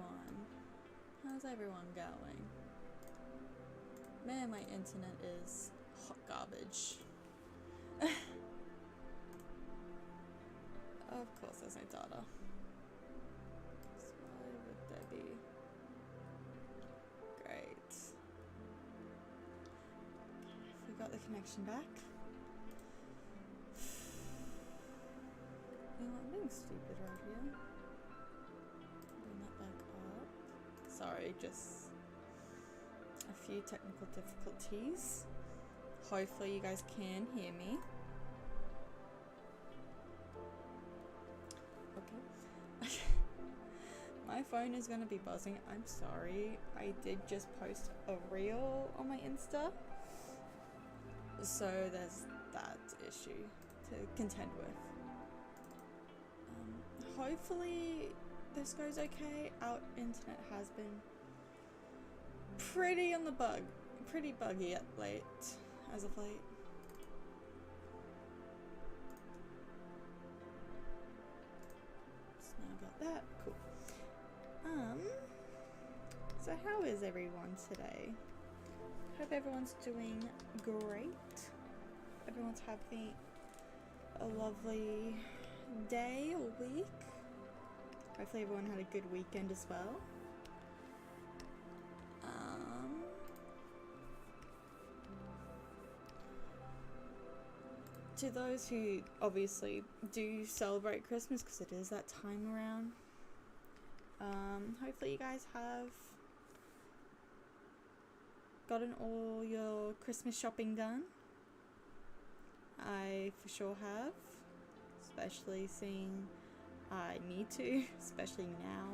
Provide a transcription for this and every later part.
everyone? How's everyone going? Man, my internet is hot garbage. Of course there's no data. So why would there be? Great. We got the connection back. You know what, I'm being stupid right here. Bring that back up. Sorry, just a few technical difficulties. Hopefully you guys can hear me. Okay. My phone is gonna be buzzing. I'm sorry. I did just post a reel on my Insta. So there's that issue to contend with. Hopefully this goes okay. Our internet has been pretty buggy as of late. So now I got that, cool. So how is everyone today? Hope everyone's doing great. Everyone's having a lovely day or week. Hopefully everyone had a good weekend as well. To those who obviously do celebrate Christmas, because it is that time around, hopefully you guys have gotten all your Christmas shopping done. I for sure have, especially seeing I need to, especially now.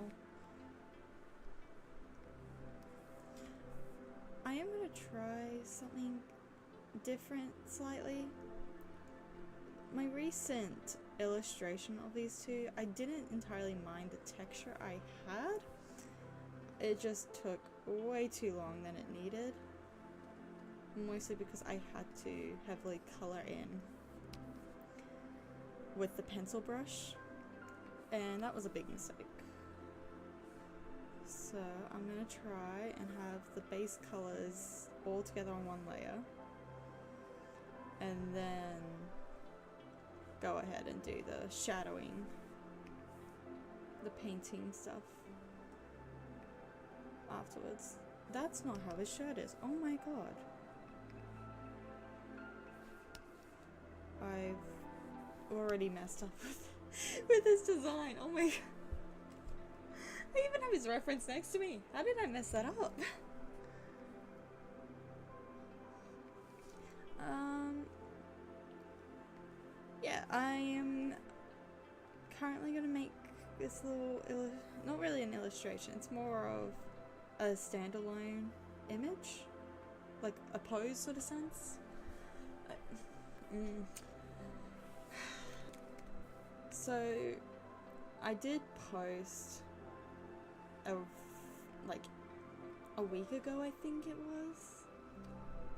I am going to try something different slightly. My recent illustration of these two, I didn't entirely mind the texture I had. It just took way too long than it needed. Mostly because I had to heavily color in with the pencil brush. And that was a big mistake. So I'm going to try and have the base colors all together on one layer. And then go ahead and do the shadowing, the painting stuff afterwards. That's not how his shirt is. Oh my god. I've already messed up with his design. Oh my god. I even have his reference next to me. How did I mess that up? Yeah, I am currently going to make this little, not really an illustration, it's more of a standalone image, like a pose sort of sense. So I did post like a week ago, I think it was,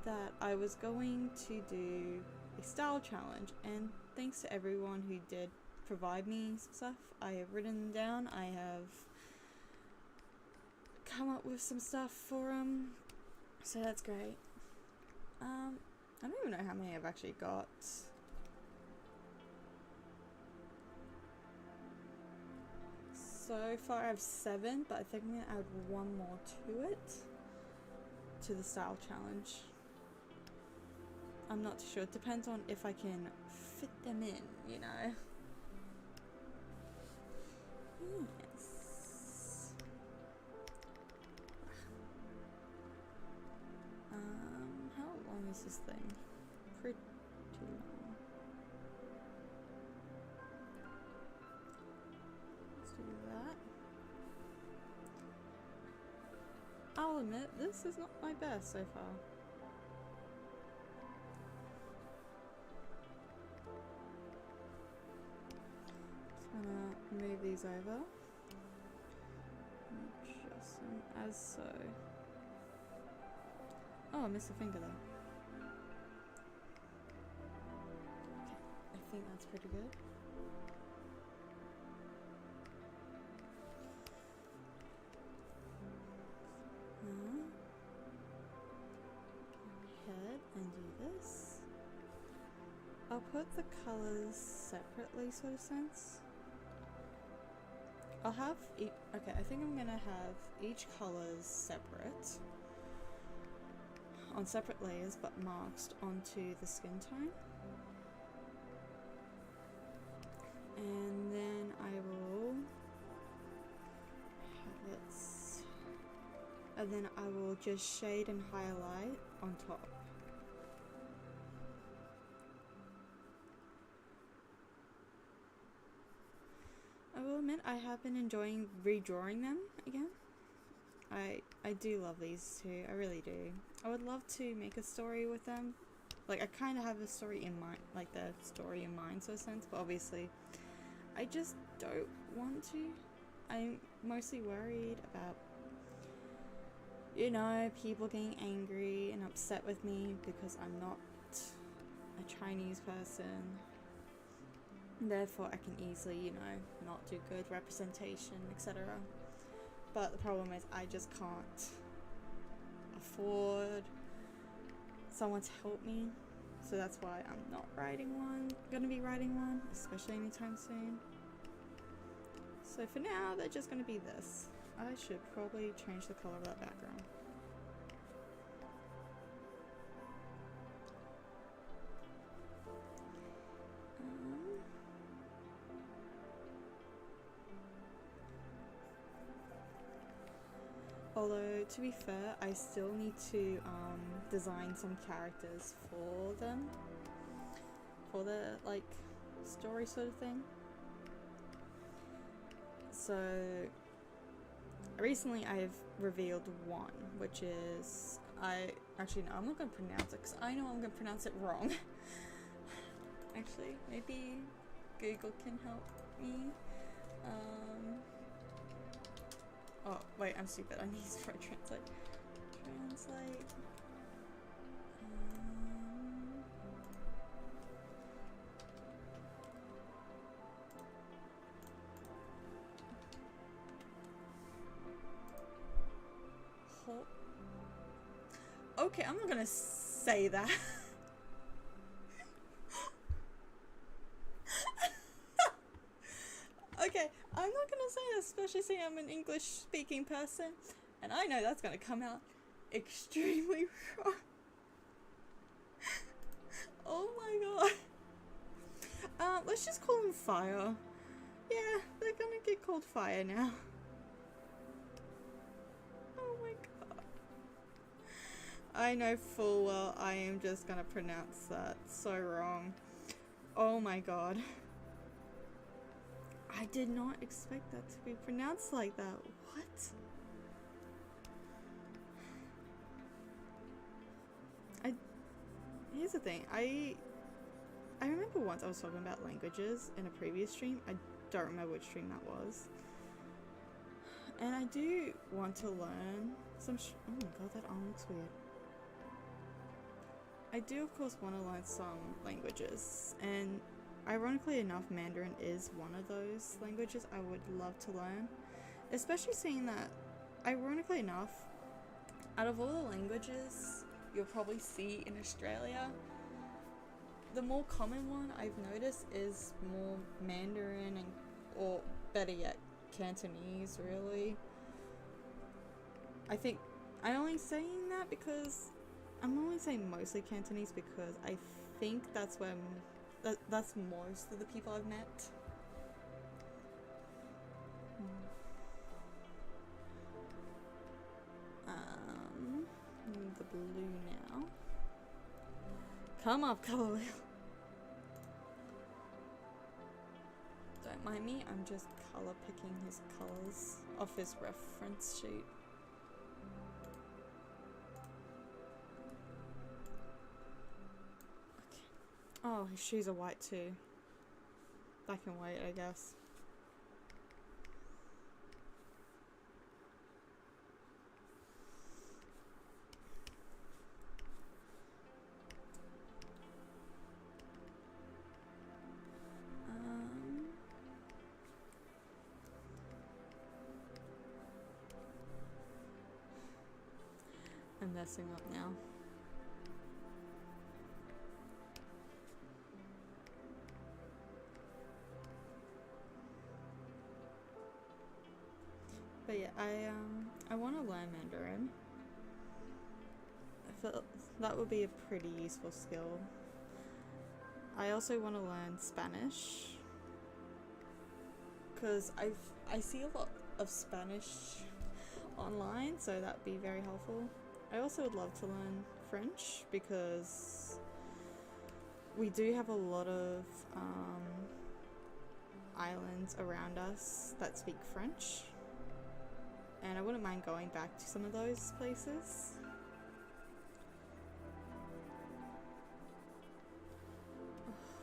that I was going to do a style challenge, and thanks to everyone who did provide me some stuff. I have written them down. I have come up with some stuff for so that's great. I don't even know how many I've actually got. So far I have 7, but I think I'm gonna add one more to it, to the style challenge. I'm not too sure. It depends on if I can fit them in, you know. Yes. How long is this thing? Pretty long. Let's do that. I'll admit, this is not my best so far. Gonna move these over, adjust them as so. Oh, I missed a finger there. Okay, I think that's pretty good. I'll put the colors separately, sort of sense. I'll have okay, I think I'm gonna have each colors separate on separate layers but masked onto the skin tone. And then I will and then I will just shade and highlight on top. I will admit I have been enjoying redrawing them again. I do love these two, I really do. I would love to make a story with them. Like, I kind of have a story in mind, like the story in mind, so sense, but obviously I just don't want to. I'm mostly worried about, you know, people getting angry and upset with me because I'm not a Chinese person. Therefore, I can easily, you know, not do good representation, etc. But the problem is I just can't afford someone to help me. So that's why I'm not gonna be writing one, especially anytime soon. So for now, they're just gonna be this. I should probably change the color of that background. Although, to be fair, I still need to design some characters for them. For the, like, story sort of thing. So, recently I've revealed one, which is, actually no, I'm not going to pronounce it because I know I'm going to pronounce it wrong. Actually, maybe Google can help me. Oh, wait, I'm stupid. I need to try translate. Translate. Okay, I'm not gonna say that. Okay, I'm not gonna say that, especially since I'm an English speaking person, and I know that's gonna come out extremely wrong. Oh my god. Let's just call them Fire. Yeah, they're gonna get called Fire now. Oh my god. I know full well I am just gonna pronounce that so wrong. Oh my god. I did not expect that to be pronounced like that. What? Here's the thing. I remember once I was talking about languages in a previous stream. I don't remember which stream that was. And I do want to learn some oh my god, that arm looks weird. I do of course want to learn some languages, and ironically enough, Mandarin is one of those languages I would love to learn. Especially seeing that, ironically enough, out of all the languages you'll probably see in Australia, the more common one I've noticed is more Mandarin and, or better yet, Cantonese, really. I think I'm only saying that because I'm only saying mostly Cantonese because I think that's where that's most of the people I've met. The blue now. Come up, color wheel. Don't mind me, I'm just color picking his colors off his reference sheet. Okay. Oh, his shoes are white too. Black and white, I guess. Messing up now. feel that would be a pretty useful skill. I also want to learn Spanish because I see a lot of Spanish online, so that'd be very helpful. I also would love to learn French because we do have a lot of islands around us that speak French, and I wouldn't mind going back to some of those places.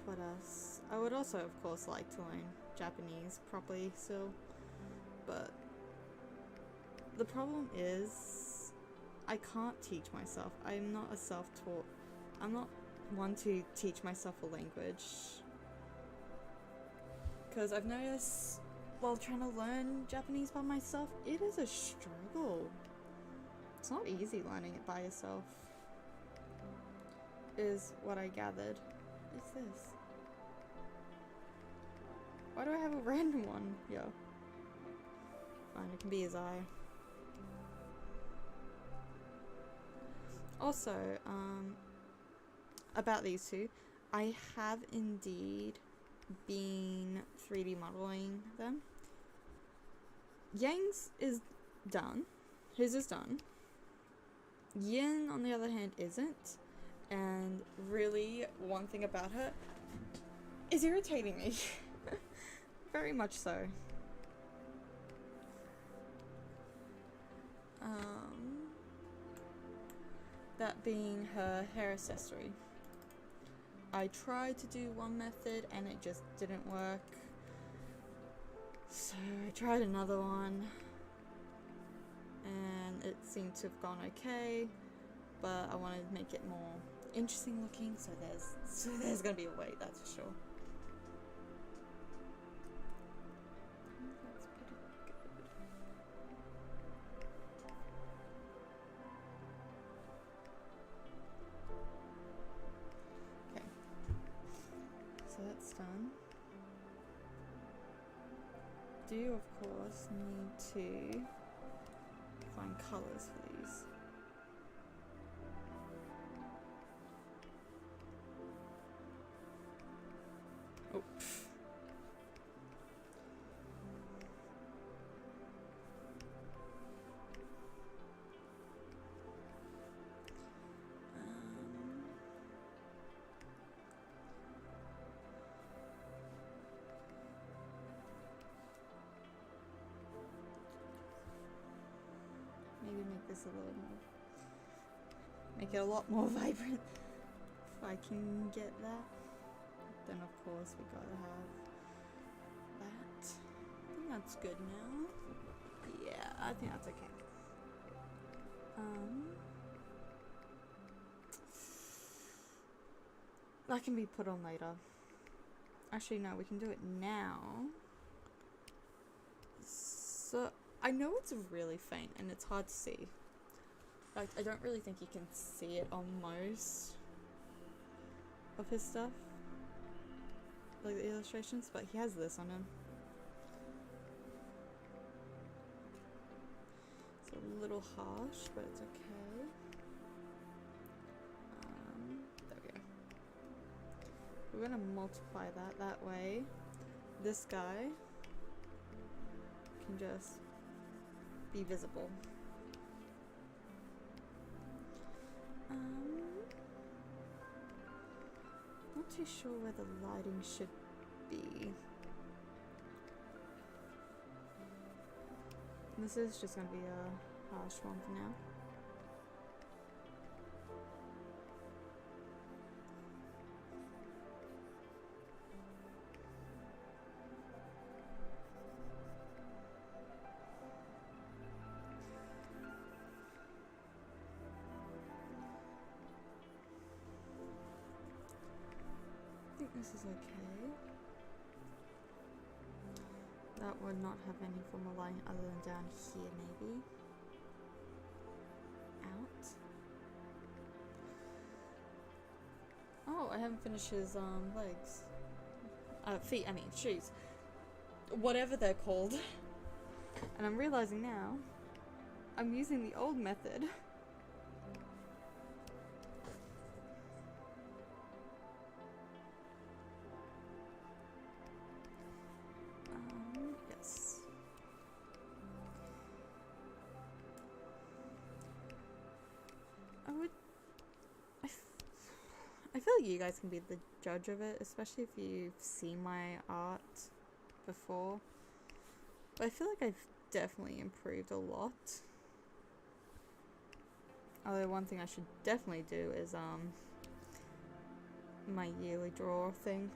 What else? I would also, of course, like to learn Japanese properly still, but the problem is I can't teach myself. I'm not a self-taught. I'm not one to teach myself a language, because I've noticed while trying to learn Japanese by myself, it is a struggle. It's not easy learning it by yourself, is what I gathered. What's this? Why do I have a random one? Yo. Fine, it can be his eye. Also, about these two, I have indeed been 3D modeling them. Yang's is done. His is done. Yin, on the other hand, isn't. And really, one thing about her is irritating me. Very much so. That being her hair accessory. I tried to do one method and it just didn't work. So I tried another one and it seemed to have gone okay, but I wanted to make it more interesting looking, so there's gonna be a wait, that's for sure. That's pretty good. Okay, so that's done. Do you, of course, need to find colours for these? Oh. Maybe make this a little more, make it a lot more vibrant if I can get that. Then of course we gotta have that. I think that's good now. Yeah, I think that's okay. That can be put on later. Actually no, we can do it now. So I know it's really faint and it's hard to see. Like, I don't really think you can see it on most of his stuff, like the illustrations, but he has this on him. It's a little harsh, but it's okay. There we go. We're gonna multiply that way. This guy can just be visible. Not too sure where the lighting should be. This is just gonna be a harsh one for now. I think this is okay. That would not have any form of lighting other than down here, maybe. Out. Oh, I haven't finished his legs. Feet, I mean shoes. Whatever they're called. And I'm realizing now I'm using the old method. I feel like you guys can be the judge of it, especially if you've seen my art before. But I feel like I've definitely improved a lot. Although one thing I should definitely do is my yearly draw thing.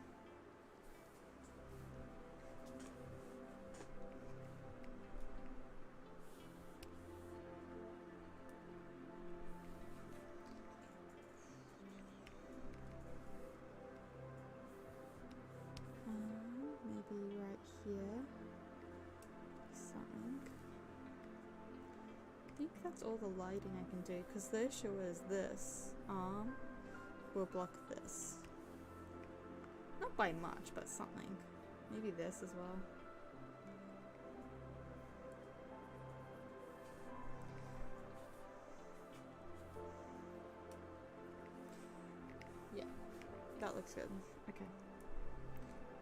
Maybe right here. Something. I think that's all the lighting I can do, because the issue is this arm will block this. Not by much, but something. Maybe this as well. Yeah, that looks good. Okay.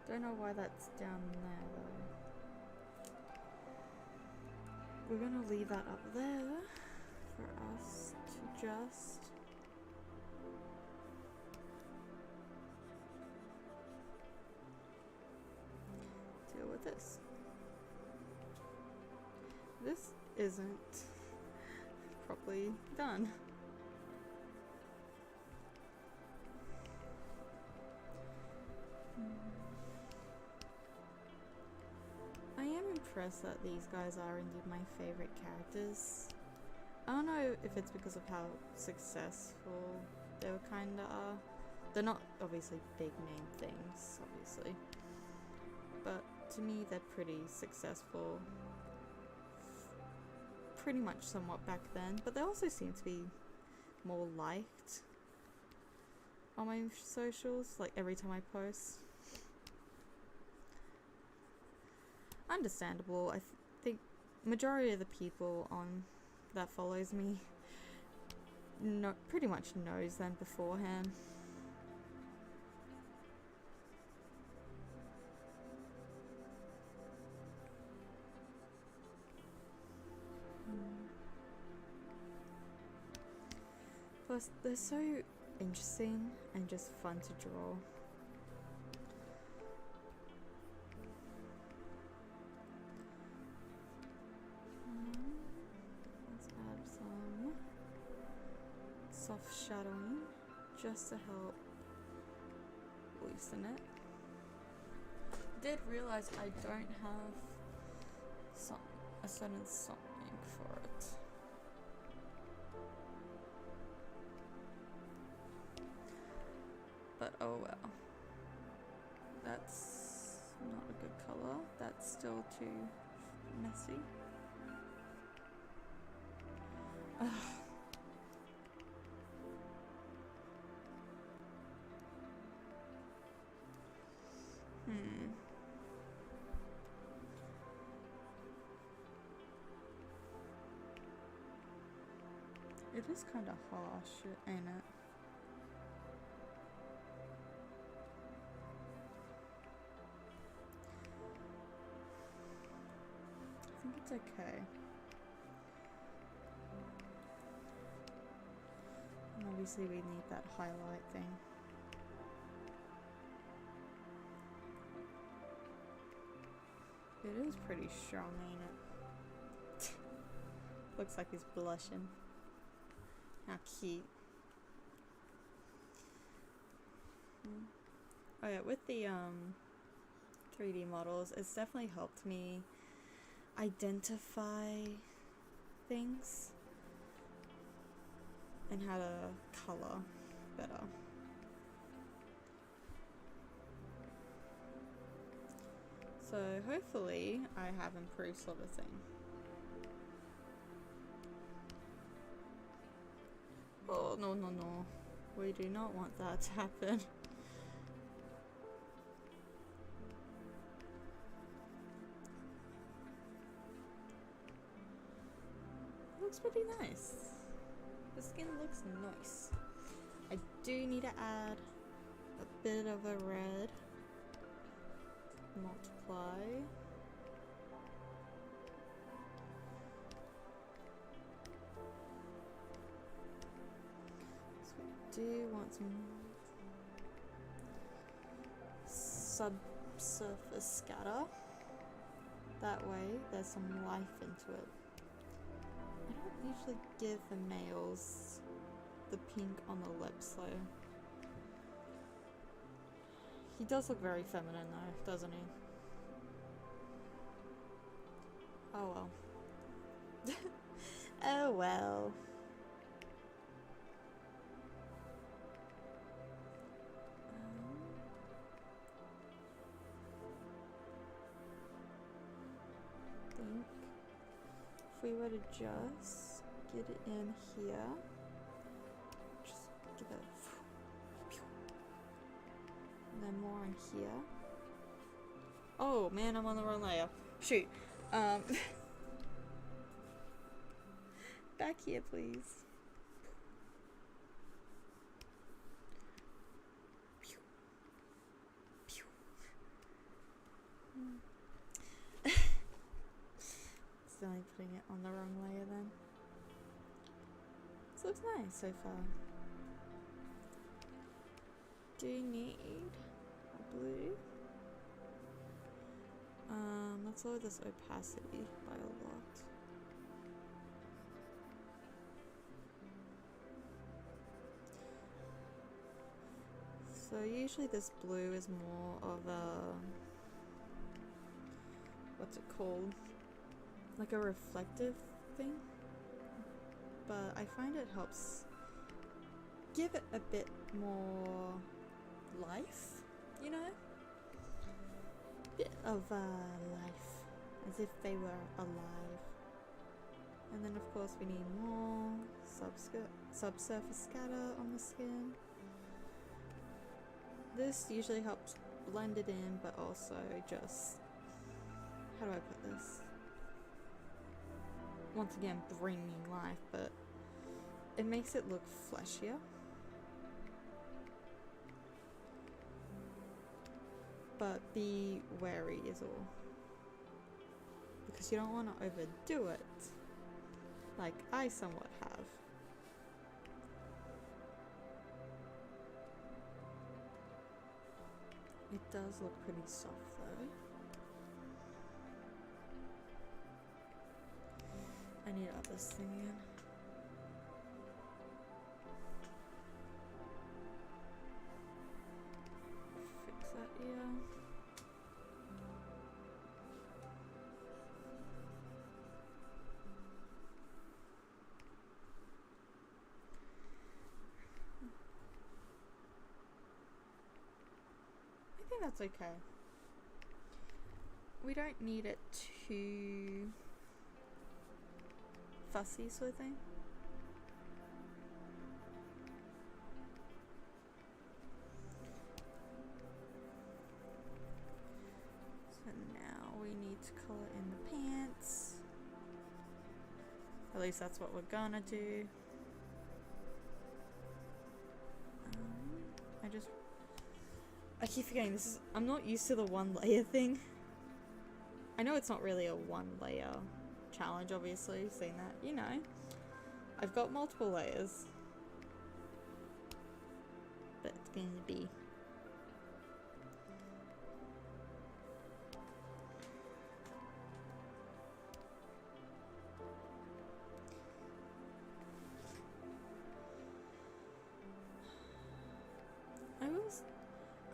Don't know why that's down there though. We're gonna leave that up there for us to just deal with this. This isn't properly done. I am impressed that these guys are indeed my favorite characters. I don't know if it's because of how successful they kinda are. They're not obviously big name things, obviously. But to me they're pretty successful. Pretty much somewhat back then. But they also seem to be more liked on my socials, like every time I post. Understandable. I think majority of the people on that follows me pretty much knows them beforehand. Plus, they're so interesting and just fun to draw. Soft shadowing just to help loosen it. Did realize I don't have a certain something for it. But oh well. That's not a good color. That's still too messy. Ugh. It is kind of harsh, ain't it? I think it's okay. And obviously we need that highlight thing. It is pretty strong, ain't it? Looks like he's blushing. How cute. Oh yeah, with the 3D models, it's definitely helped me identify things and how to color better. So hopefully I have improved sort of thing. Oh, no, no, no. We do not want that to happen. Looks pretty nice. The skin looks nice. I do need to add a bit of a red. Multiply. So we do want some subsurface scatter. That way there's some life into it. I don't usually give the males the pink on the lips though. He does look very feminine though, doesn't he? Oh well. Oh well. I think if we were to just get it in here, just give it, and then more in here. Oh man, I'm on the wrong layer. Shoot. Back here, please. Accidentally putting it on the wrong layer then. This looks nice so far. Do you need a blue? Let's lower this opacity by a lot. So usually this blue is more of a, what's it called? Like a reflective thing. But I find it helps give it a bit more life, you know? Bit of life, as if they were alive. And then of course we need more subsurface scatter on the skin. This usually helps blend it in, but also just, how do I put this? Once again, bringing life, but it makes it look fleshier. But be wary is all. Because you don't want to overdo it, like I somewhat have. It does look pretty soft though. I need to up this thing again. Fix that ear. I think that's okay. We don't need it too fussy sort of thing. So now we need to color in the pants. At least that's what we're gonna do. I keep forgetting this is, I'm not used to the one layer thing. I know it's not really a one layer challenge, obviously, seeing that, you know, I've got multiple layers, but it's going to be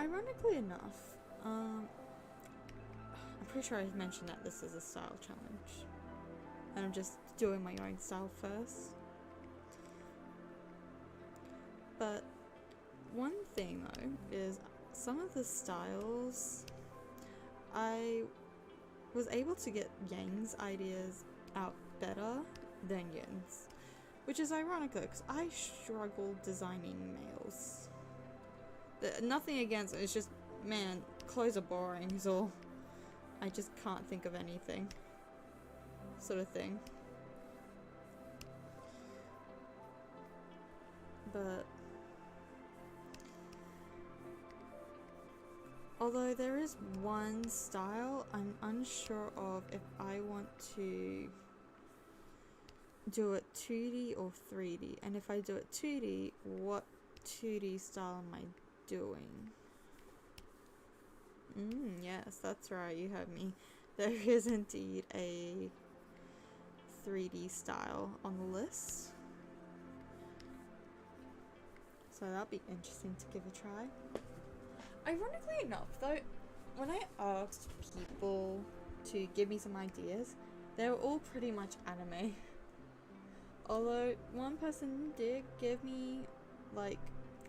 ironically enough, I'm pretty sure I mentioned that this is a style challenge, and I'm just doing my own style first. But one thing though is some of the styles I was able to get Yang's ideas out better than Yin's, which is ironic though, because I struggle designing males. Nothing against it, it's just, man, clothes are boring is all. I just can't think of anything, sort of thing. But although there is one style I'm unsure of if I want to do it 2D or 3D, and if I do it 2D, what 2D style am I doing? Yes, that's right, you heard me. There is indeed a 3D style on the list. So that'll be interesting to give a try. Ironically enough, though, when I asked people to give me some ideas, they were all pretty much anime. Although one person did give me like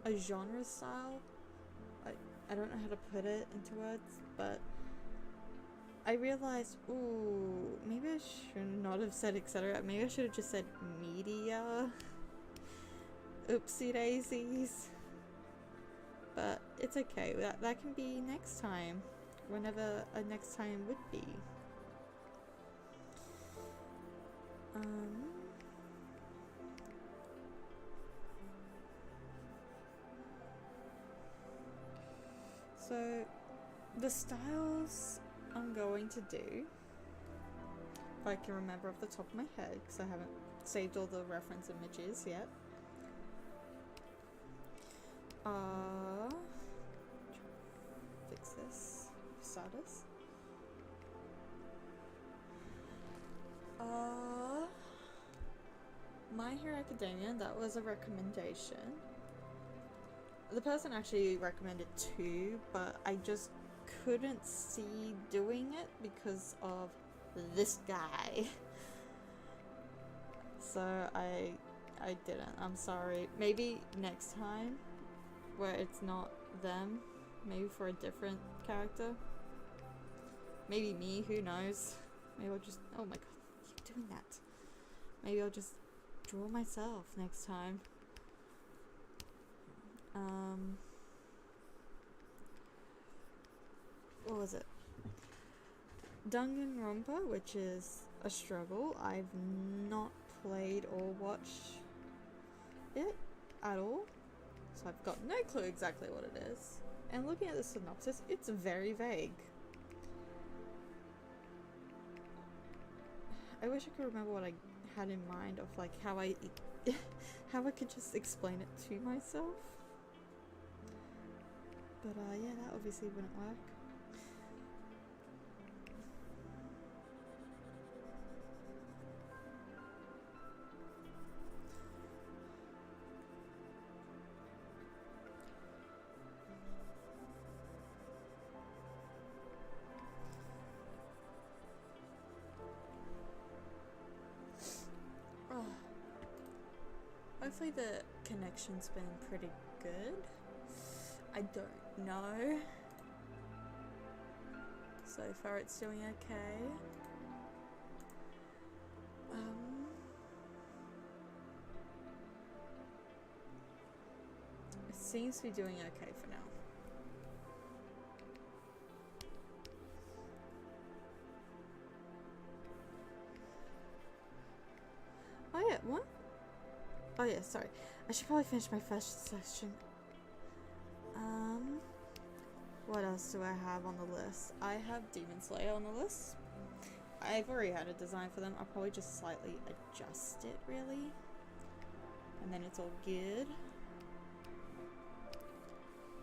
a genre style. I don't know how to put it into words, but I realized, ooh, maybe I should not have said etc. Maybe I should have just said media. Oopsie daisies. But it's okay, that can be next time, whenever a next time would be. So the styles I'm going to do, if I can remember off the top of my head, because I haven't saved all the reference images yet. Fix this. Stardust. My Hero Academia, that was a recommendation. The person actually recommended 2, but I just couldn't see doing it because of this guy. So I didn't. I'm sorry. Maybe next time, where it's not them, maybe for a different character. Maybe me, who knows? Maybe I'll just, oh my god, keep doing that. Maybe I'll just draw myself next time. What was it? Danganronpa, which is a struggle. I've not played or watched it at all, so I've got no clue exactly what it is. And looking at the synopsis, it's very vague. I wish I could remember what I had in mind of like how I how I could just explain it to myself. But yeah, that obviously wouldn't work. Hopefully the connection's been pretty good. I don't know. So far it's doing okay. It seems to be doing okay for now. Oh yeah, what? Oh yeah, sorry. I should probably finish my first session. What else do I have on the list? I have Demon Slayer on the list. I've already had a design for them. I'll probably just slightly adjust it, really. And then it's all good.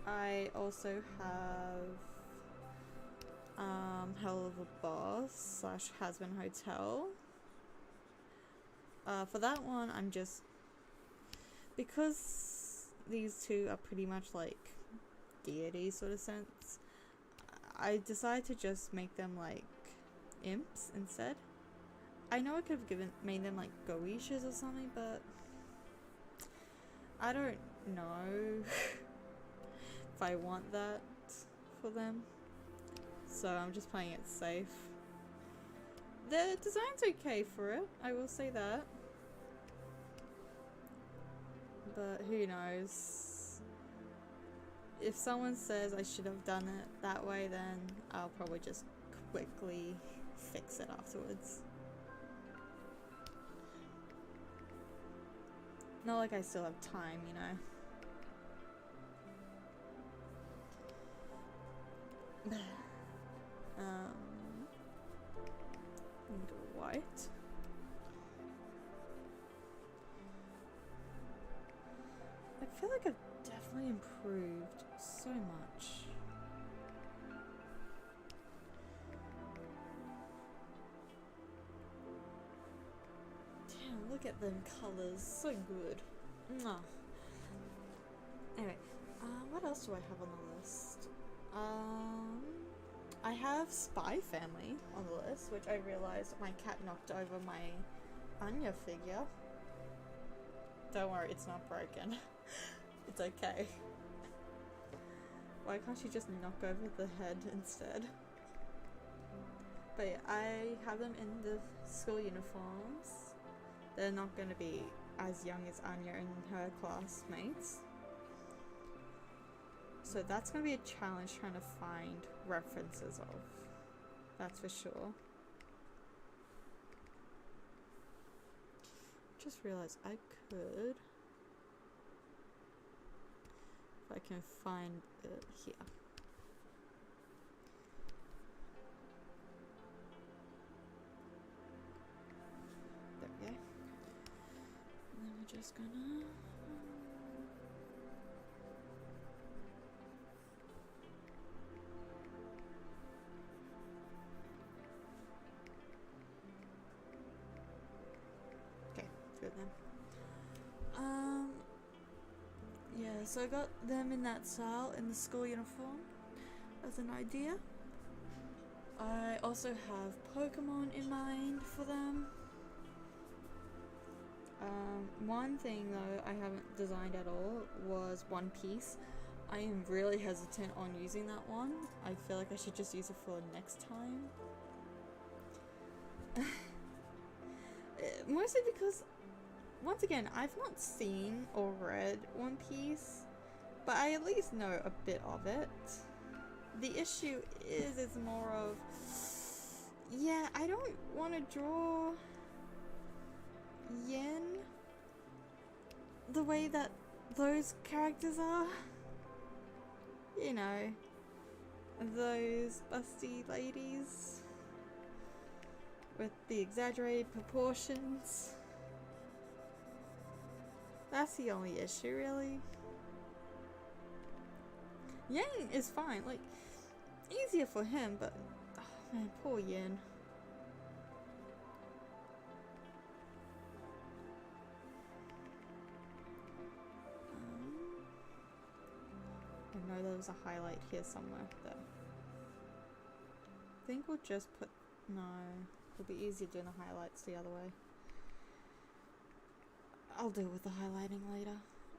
I also have Hell of a Boss / Has-Been Hotel. For that one, I'm just... Because these two are pretty much like deity sort of sense, I decided to just make them like imps instead. I know I could have made them like Goishas or something, but I don't know if I want that for them. So I'm just playing it safe. The design's okay for it, I will say that. But who knows? If someone says I should have done it that way, then I'll probably just quickly fix it afterwards. Not like I still have time, you know. Need white. I feel like I've definitely improved so much. look at them colours, so good. Mwah. Anyway, what else do I have on the list? I have Spy Family on the list, which I realised my cat knocked over my Anya figure. Don't worry, it's not broken. It's okay. Why can't she just knock over the head instead? But yeah, I have them in the school uniforms. They're not going to be as young as Anya and her classmates. So that's going to be a challenge trying to find references of. That's for sure. Just realized I could, if I can find it here. There we go. And then we're just gonna good then. Yeah, so I got them in that style in the school uniform as an idea. I also have Pokemon in mind for them. One thing though I haven't designed at all was One Piece. I am really hesitant on using that one. I feel like I should just use it for next time. Mostly because, once again, I've not seen or read One Piece, but I at least know a bit of it. The issue is it's more of, yeah, I don't want to draw Yin the way that those characters are. You know, those busty ladies with the exaggerated proportions. That's the only issue, really. Yang is fine, like, easier for him, but, oh man, poor Yin. I know there was a highlight here somewhere, though. I think we'll just put, no, it'll be easier doing the highlights the other way. I'll deal with the highlighting later.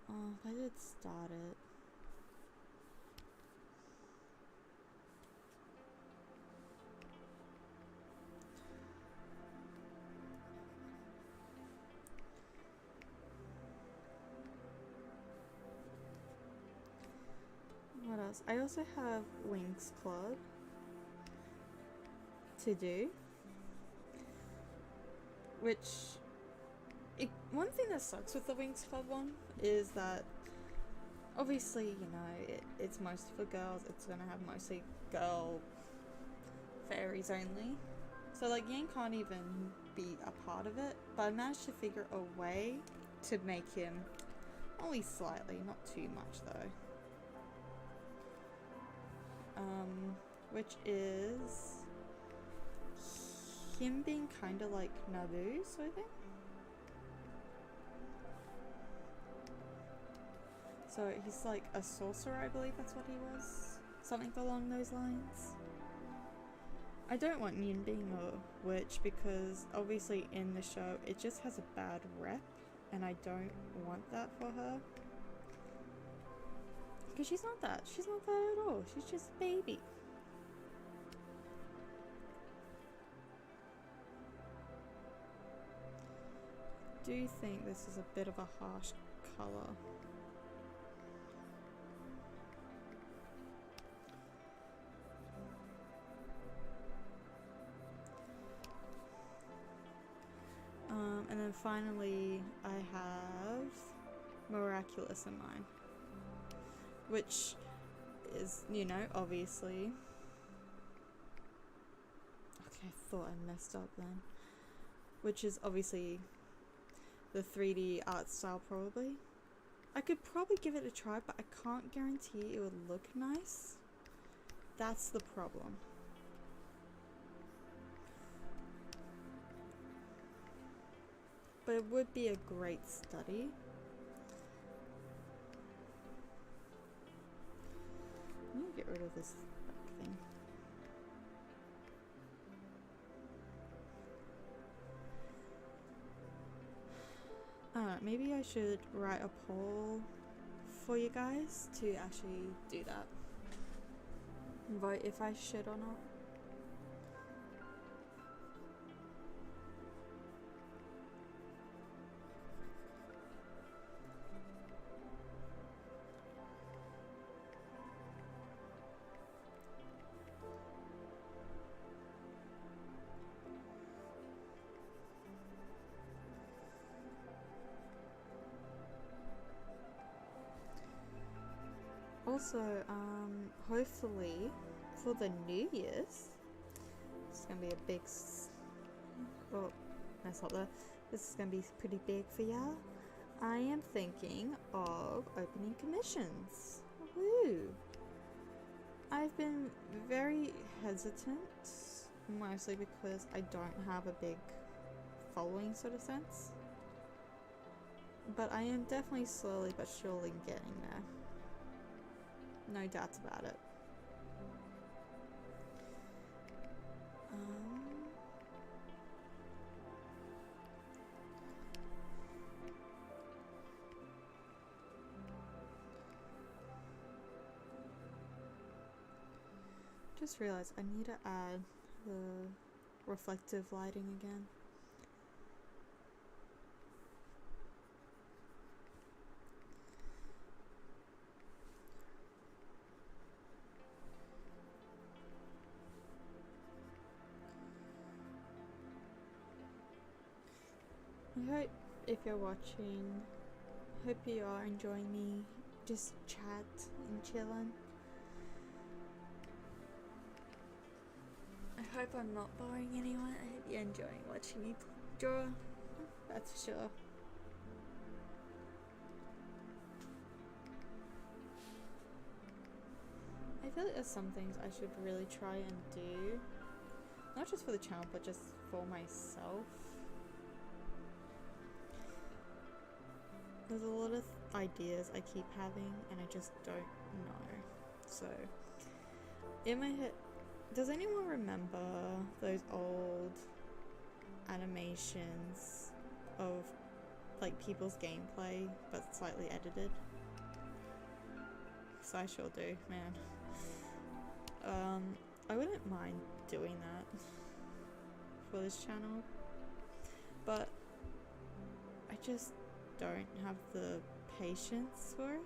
Oh, I did start it. What else? I also have Wings Club to do, which one thing that sucks with the Wings Club one is that obviously, you know, it's mostly for girls. It's gonna have mostly girl fairies only, so like Yang can't even be a part of it, but I managed to figure a way to make him only slightly, not too much though. Which is him being kind of like Naboo, so I think. So he's like a sorcerer, I believe that's what he was. Something along those lines. I don't want Yin being a witch because obviously in the show it just has a bad rep and I don't want that for her. Because she's not that at all. She's just a baby. I do think this is a bit of a harsh colour. And then finally I have Miraculous in mind. Which is, you know, obviously... Okay, I thought I messed up then. Which is obviously the 3D art style, probably. I could probably give it a try, but I can't guarantee it would look nice. That's the problem. but it would be a great study. I'm gonna get rid of this thing. Maybe I should write a poll for you guys to actually do that. Vote if I should or not. Also, hopefully for the New Year's, it's gonna be a big. Oh, that's not there. This is gonna be pretty big for y'all. I am thinking of opening commissions. Woo! I've been very hesitant, mostly because I don't have a big following, sort of sense. But I am definitely slowly but surely getting there. No doubts about it. Just realized I need to add the reflective lighting again. I hope if you're watching, hope you are enjoying me just chat and chilling. I hope I'm not boring anyone. I hope you're enjoying watching me draw. That's for sure. I feel like there's some things I should really try and do. Not just for the channel, but just for myself. There's a lot of ideas I keep having and I just don't know. So, in my head, does anyone remember those old animations of like people's gameplay but slightly edited? So I sure do, man. I wouldn't mind doing that for this channel, but I just don't have the patience for it,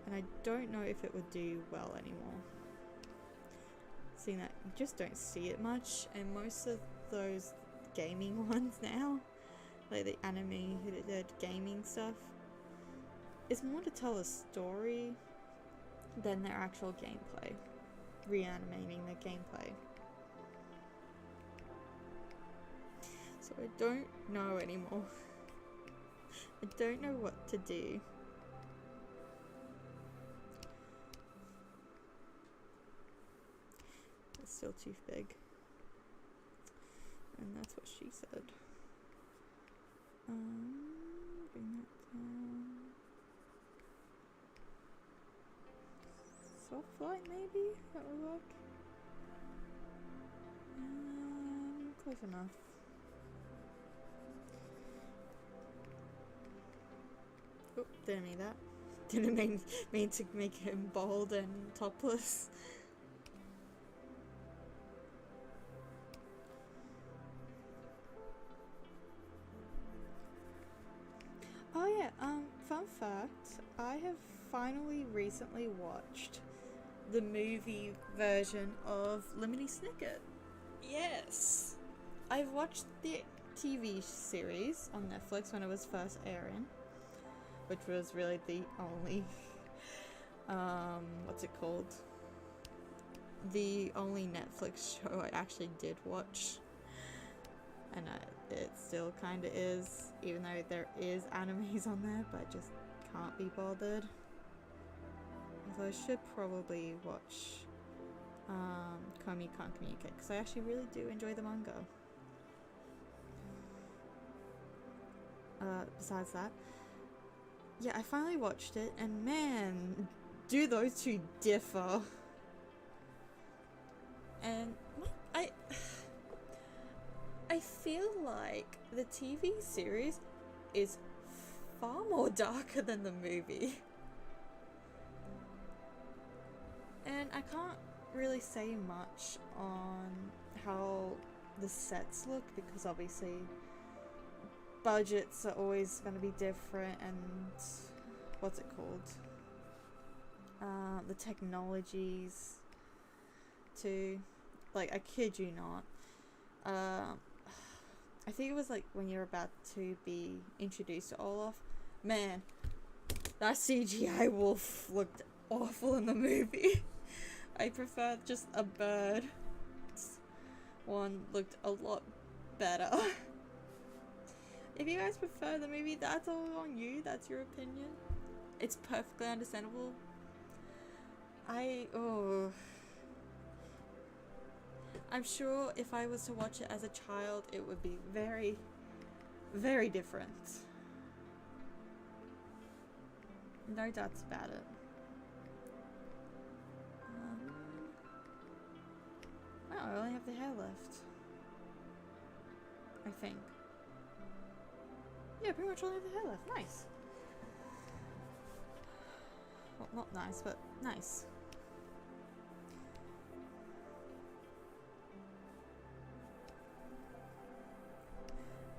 and I don't know if it would do well anymore, seeing that you just don't see it much. And most of those gaming ones now, like the animated gaming stuff, it's more to tell a story than their actual gameplay, reanimating their gameplay. So I don't know anymore. I don't know what to do. It's still too big. And that's what she said. Bring that down. Soft light maybe? That would work. Close enough. Oh, didn't mean that. Didn't mean to make him bald and topless. Oh yeah, fun fact, I have finally recently watched the movie version of Lemony Snicket. Yes! I've watched the TV series on Netflix when it was first airing, which was really the only, what's it called? The only Netflix show I actually did watch. And it still kinda is, even though there is animes on there, but I just can't be bothered. Although I should probably watch Komi Can't Communicate, because I actually really do enjoy the manga. besides that, yeah, I finally watched it, and man, do those two differ. And I feel like the TV series is far more darker than the movie. And I can't really say much on how the sets look, because obviously budgets are always going to be different, and what's it called? The technologies too. Like, I kid you not. I think it was like when you're about to be introduced to Olaf. Man, that CGI wolf looked awful in the movie. I prefer just a bird. One looked a lot better. If you guys prefer the movie, that's all on you. That's your opinion. It's perfectly understandable. I'm sure if I was to watch it as a child, it would be very, very different. No doubts about it. Wow, I only have the hair left. I think. Yeah, pretty much only have the hair left. Nice. Well, not nice, but nice.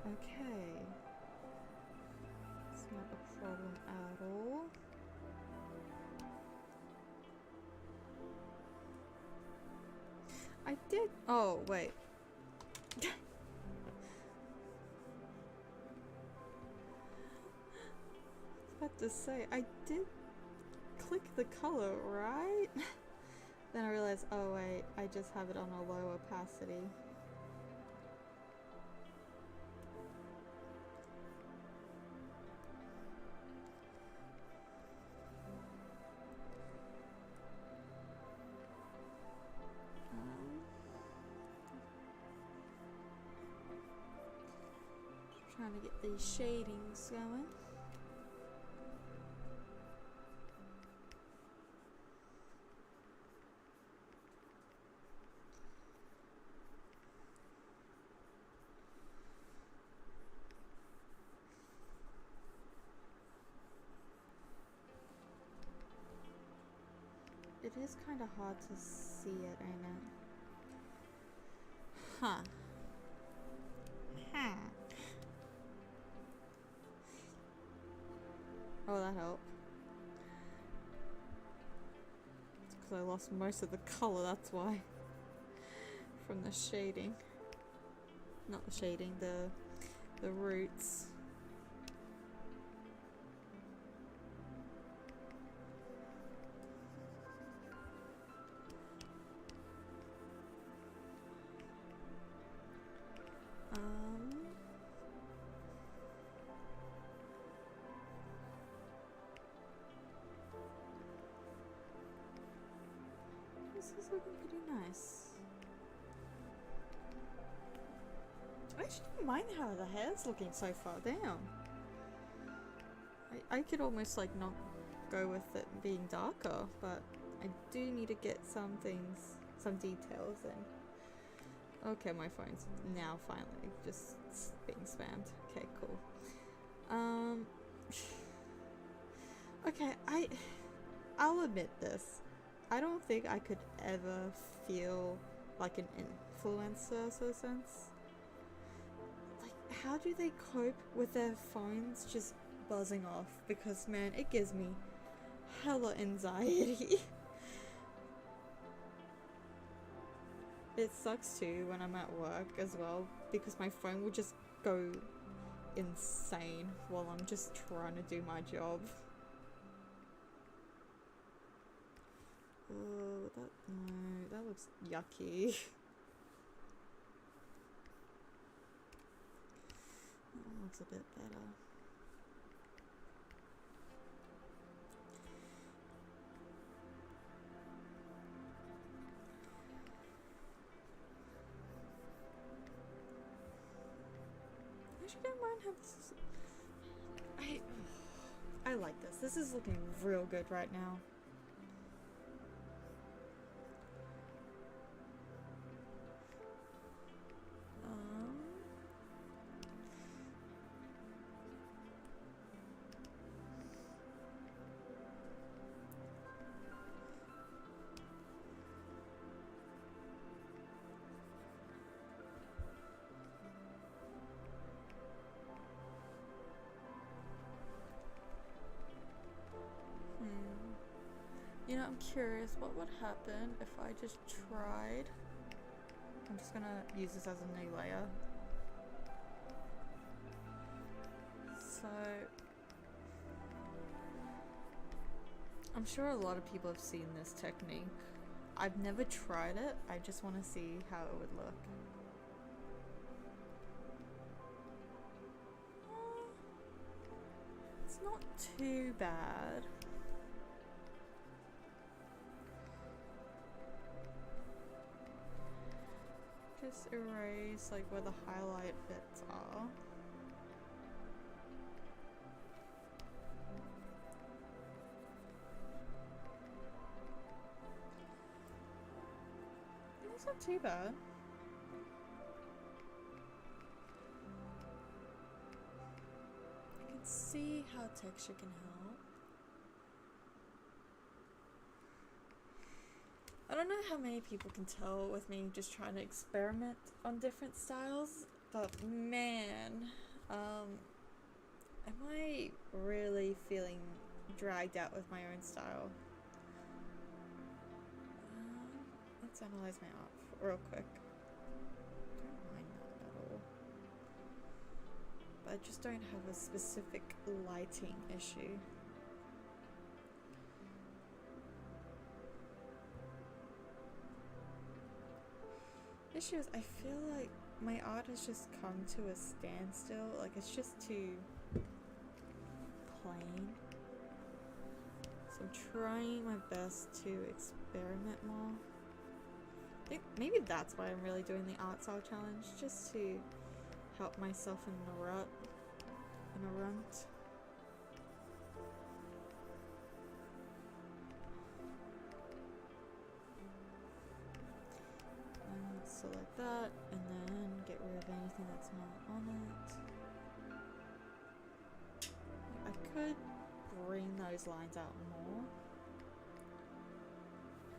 Okay. It's not a problem at all. I did. Oh, wait. I was about to say, I did click the color, right? Then I realized, oh wait, I just have it on a low opacity. Trying to get these shadings going. It is kind of hard to see it, ain't it? Huh. Oh, that helped. It's because I lost most of the colour, that's why. From the shading. Not the shading, the roots. This is looking pretty nice. I actually don't mind how the hair's looking so far down. I could almost like not go with it being darker, but I do need to get some things, some details in. Okay, my phone's now finally just being spammed. Okay, cool. Okay, I'll admit this. I don't think I could ever feel like an influencer, so sense. Like, how do they cope with their phones just buzzing off? Because, man, it gives me hella anxiety. It sucks too when I'm at work as well, because my phone will just go insane while I'm just trying to do my job. Oh, that looks yucky. That looks a bit better. I actually don't mind how this is. This is looking real good right now. You know, I'm curious what would happen if I just tried. I'm just gonna use this as a new layer. So, I'm sure a lot of people have seen this technique. I've never tried it, I just want to see how it would look. It's not too bad. Just erase like where the highlight bits are. It's not too bad. I can see how texture can help. I don't know how many people can tell with me just trying to experiment on different styles, but man, am I really feeling dragged out with my own style. Let's analyze my art real quick. Don't mind that at all. But I just don't have a specific lighting issue. Issue is, I feel like my art has just come to a standstill. Like, it's just too plain. So I'm trying my best to experiment more. I think maybe that's why I'm really doing the art style challenge, just to help myself in a runt. Select that, and then get rid of anything that's not on it. I could bring those lines out more.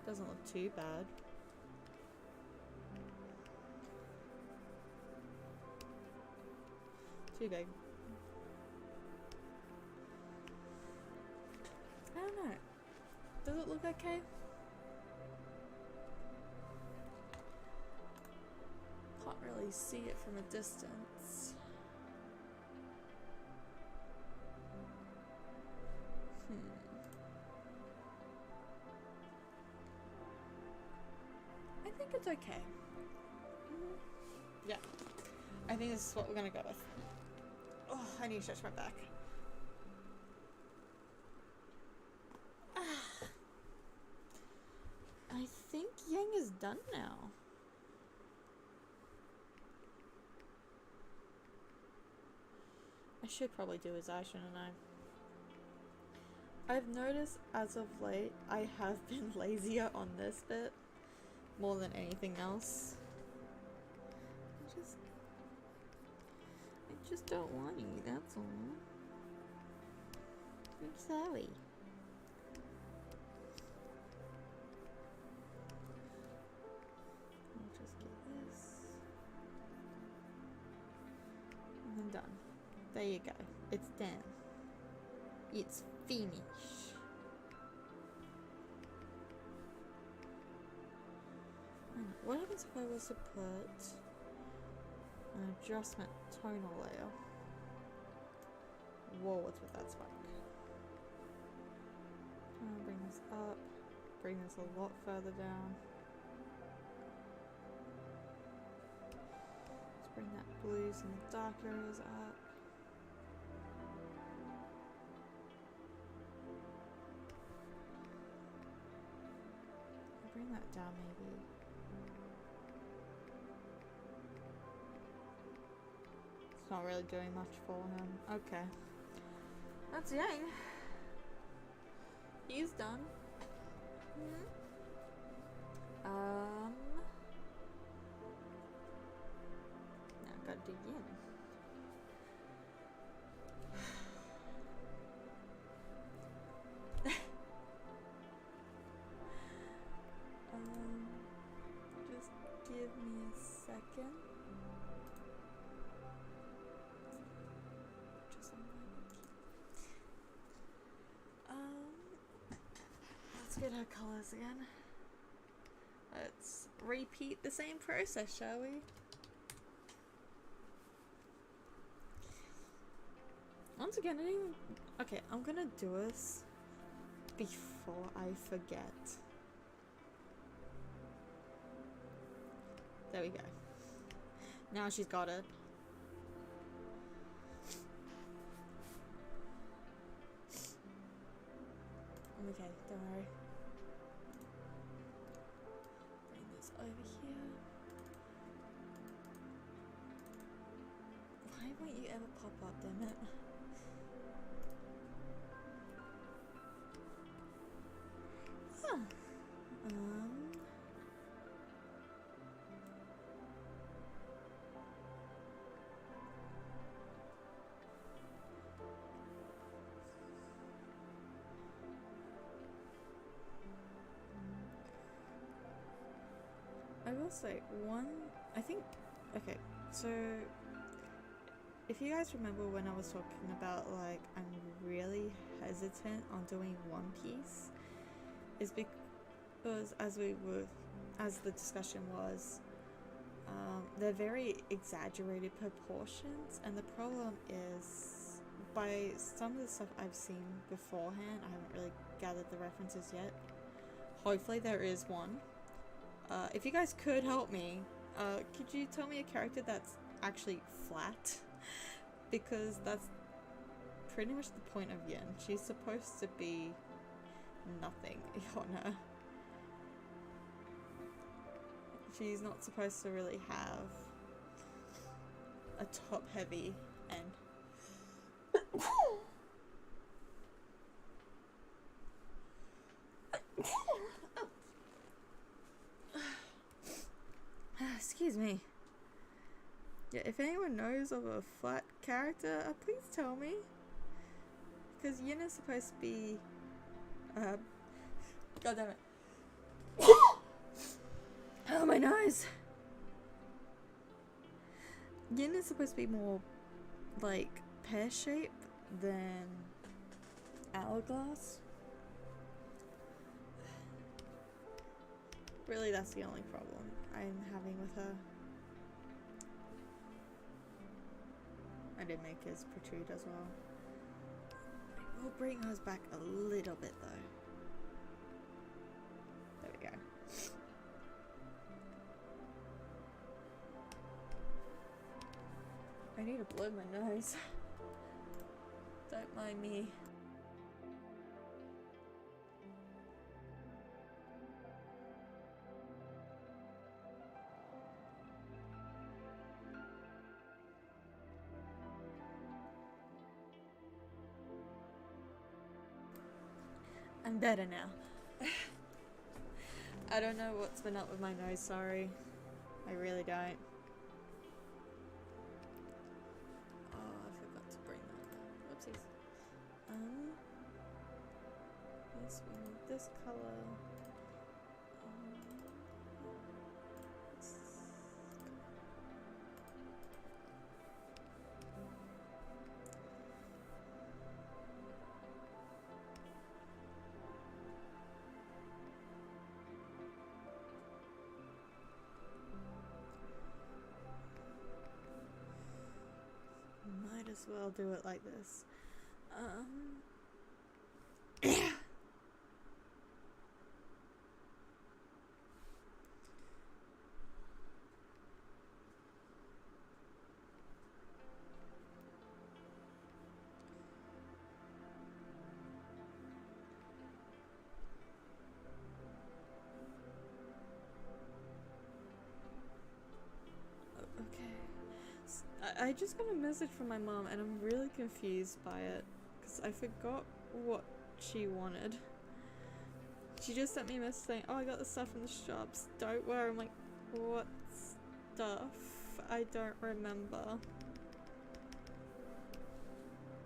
Doesn't look too bad. Too big. I don't know. Does it look okay? Can't really see it from a distance. I think it's okay. Yeah. I think this is what we're gonna go with. Oh, I need to stretch my back. I think Yang is done now. I should probably do his eye, shouldn't I? I've noticed as of late, I have been lazier on this bit more than anything else. I just don't want you, that's all. I'm sorry. I'll just get this. And then done. There you go. It's done. It's finished. What happens if I was to put an adjustment tonal layer? Whoa, what's with that Sprague? Bring this up. Bring this a lot further down. Let's bring that blues and the dark areas up. Bring that down maybe. It's not really doing much for him. Okay. That's Yang. He's done. Now I've got to do Yin. Just give me a second. Just let's get our colors again. Let's repeat the same process, shall we? Once again, I didn't... Okay, I'm gonna do this before I forget. There we go. Now she's got it. Okay, don't worry. Bring this over here. Why won't you ever pop up, damn it? Huh. I will say okay, so if you guys remember when I was talking about like I'm really hesitant on doing One Piece, is because as the discussion was, they're very exaggerated proportions, and the problem is by some of the stuff I've seen beforehand, I haven't really gathered the references yet. Hopefully there is one. If you guys could help me, could you tell me a character that's actually flat? Because that's pretty much the point of Yin. She's supposed to be nothing on her. She's not supposed to really have a top heavy end. Excuse me. Yeah, if anyone knows of a flat character, please tell me. Because Yin is supposed to be... God damn it. Oh, my nose! Yin is supposed to be more, like, pear-shaped than hourglass. Really, that's the only problem I'm having with her. I did make his protrude as well. We'll bring hers back a little bit though. There we go. I need to blow my nose. Don't mind me. I'm better now. I don't know what's been up with my nose, sorry. I really don't. Oh, I forgot to bring that. Whoopsies. Yes, we need this color. Might as well do it like this. I just got a message from my mom and I'm really confused by it because I forgot what she wanted. She just sent me a message saying, oh, I got the stuff from the shops. Don't worry. I'm like, what stuff? I don't remember.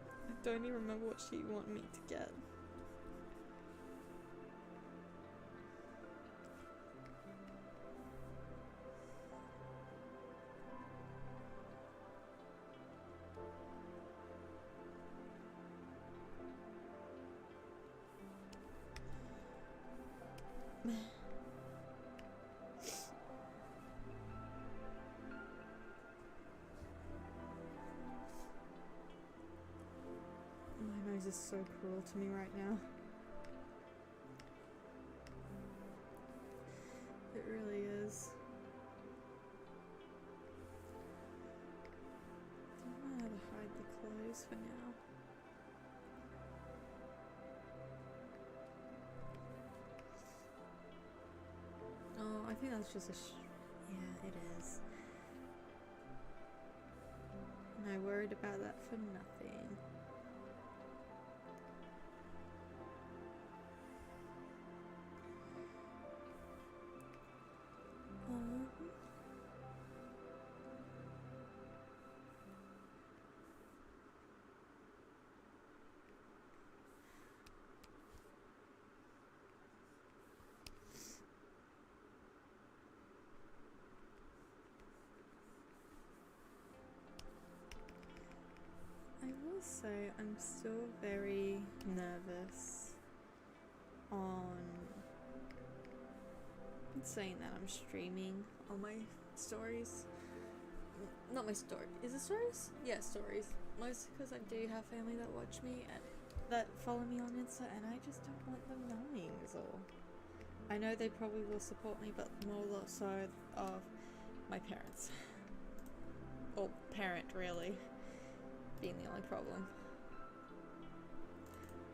I don't even remember what she wanted me to get. My nose is so cruel to me right now. It really is. I don't know how to hide the clothes for now. Oh, I think that's just a yeah, it is. And I worried about that for nothing. I will say I'm still very nervous on saying that I'm streaming on my stories. Not my story. Is it stories? Yeah, stories. Mostly because I do have family that watch me and that follow me on Insta, and I just don't want them knowing is all. I know they probably will support me, but more so of my parents. Or parent, really. Being the only problem.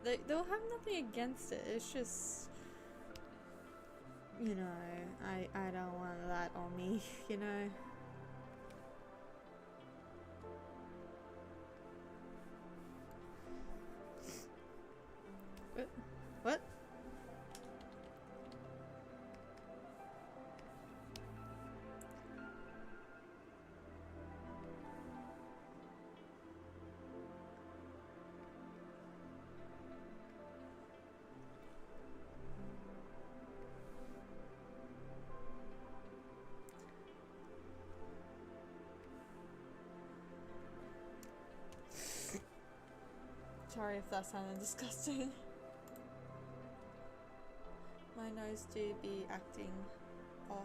They'll have nothing against it. It's just, you know, I don't want that on me, you know. What? Sorry if that sounded disgusting. My nose do be acting off.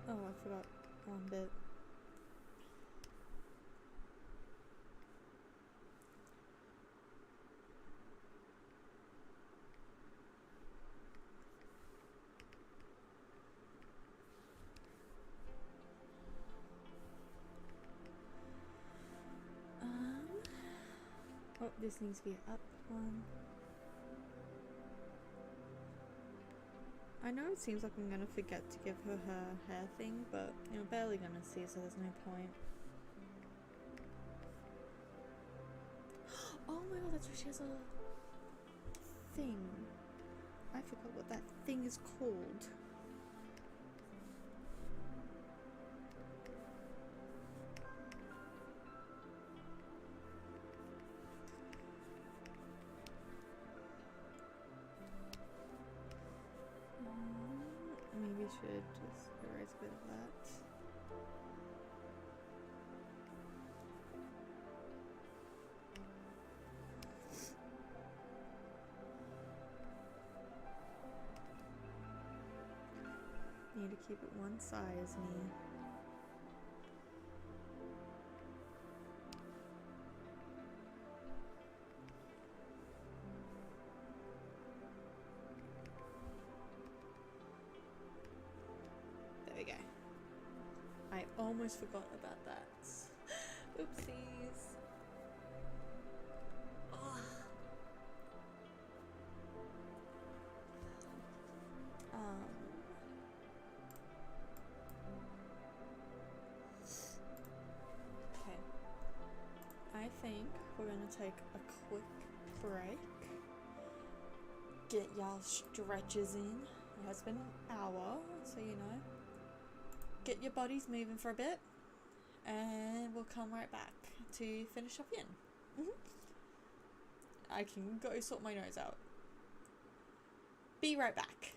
Oh, I forgot one bit. Oh, this needs to be up one. I know it seems like I'm gonna forget to give her her hair thing, but you're barely gonna see it, so there's no point. Oh my god, that's where she has a thing. I forgot what that thing is called. Maybe should just erase a bit of that. Need to keep it one size, me. There we go. I almost forgot about that. Oopsies. Oh. think we're gonna take a quick break. Get y'all stretches in. It has been an hour, so you know. Get your bodies moving for a bit, and we'll come right back to finish up Yin. I can go sort my nose out. Be right back.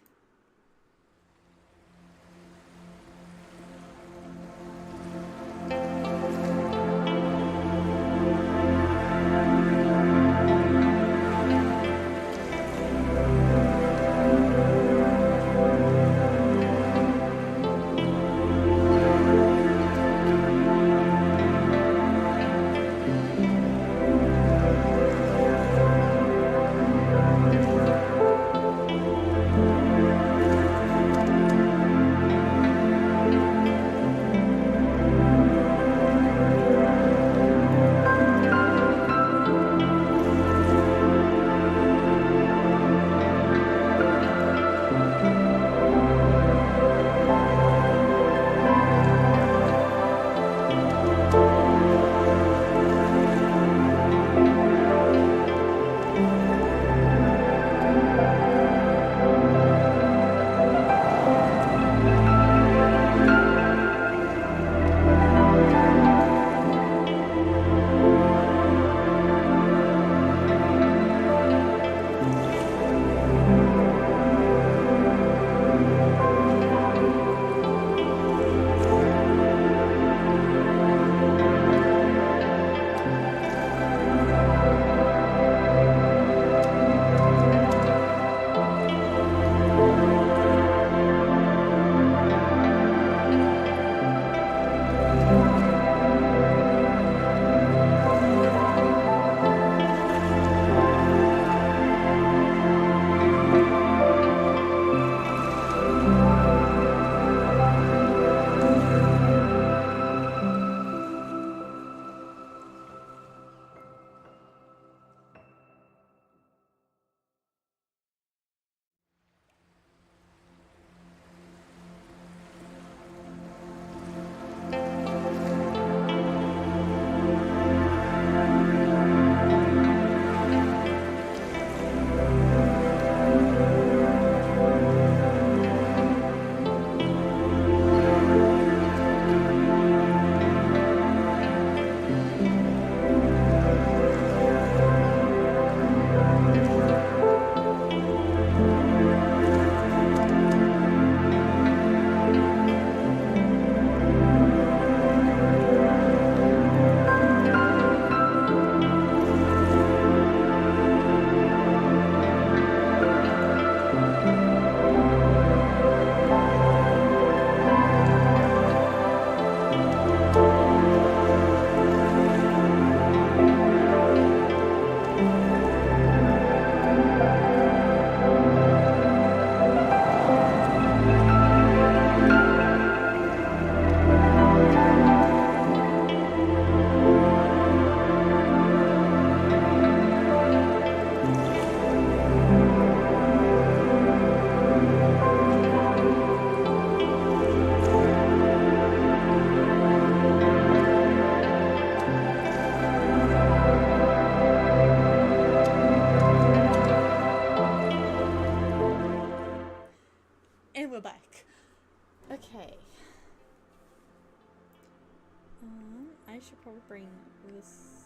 I should probably bring this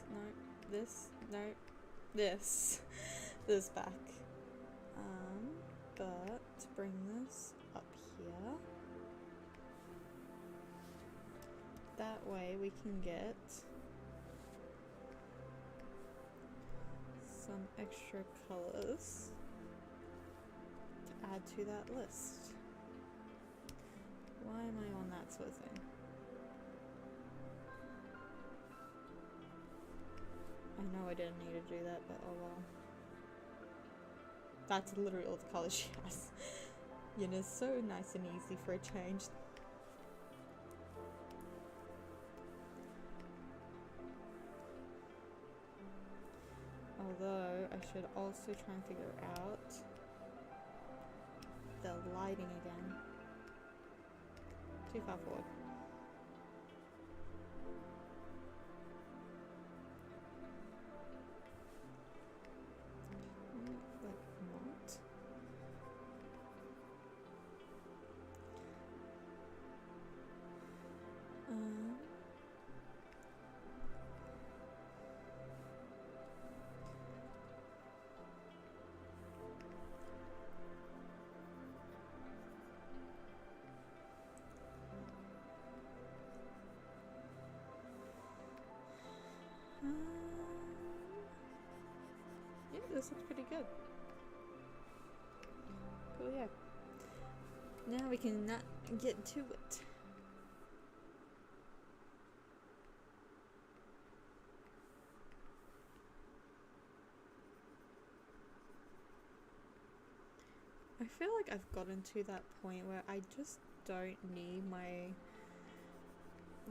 back. But to bring this up here, that way we can get some extra colors to add to that list. Why am I on that sort of thing? I know I didn't need to do that, but oh well. That's literally all the colors she has. Yin is so nice and easy for a change. Although, I should also try and figure out the lighting again. Too far forward. this looks pretty good. Oh yeah. Now we can get to it. I feel like I've gotten to that point where I just don't need my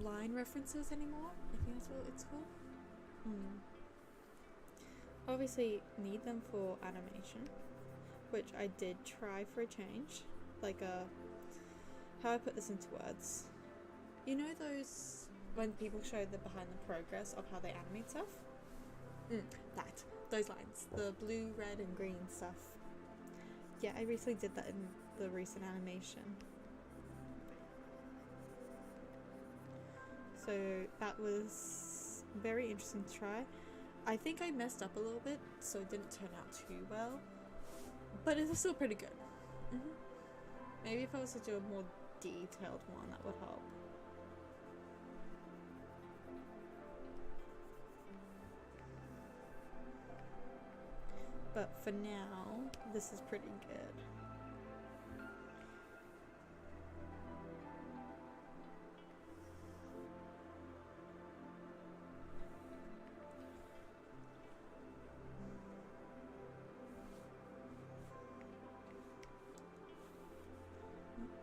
line references anymore. I think that's what it's called. Obviously need them for animation, which I did try for a change. Like how I put this into words. You know those when people show the behind the progress of how they animate stuff? Those lines. The blue, red and green stuff. Yeah, I recently did that in the recent animation. So that was very interesting to try. I think I messed up a little bit, so it didn't turn out too well. But it was still pretty good. Maybe if I was to do a more detailed one, that would help. But for now, this is pretty good.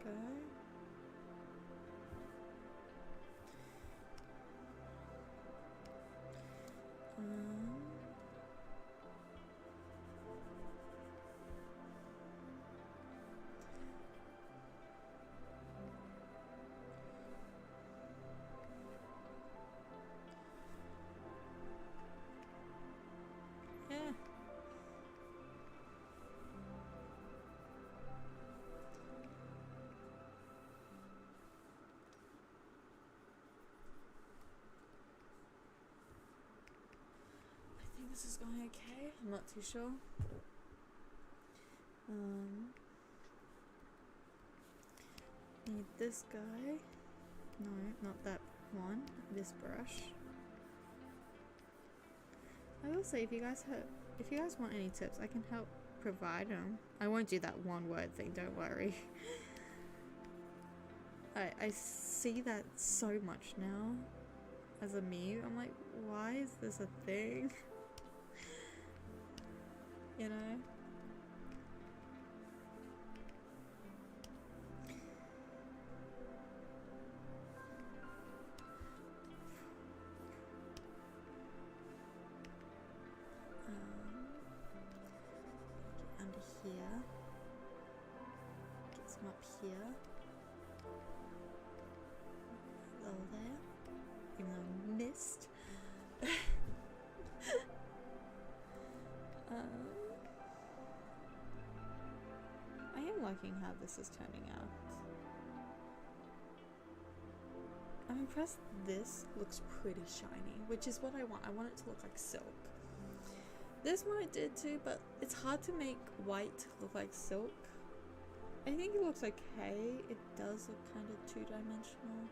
Okay. Yeah. I think this is going okay. I'm not too sure. Need this guy. No, not that one. This brush. I will say, if you guys want any tips, I can help provide them. I won't do that one word thing, don't worry. I see that so much now as a meme. I'm like, why is this a thing? You know? Under here. Get some up here. Low there. Even though I missed. I am liking how this is turning out. I'm impressed this looks pretty shiny, which is what I want. I want it to look like silk. This one I did too, but it's hard to make white look like silk. I think it looks okay. It does look kind of two-dimensional.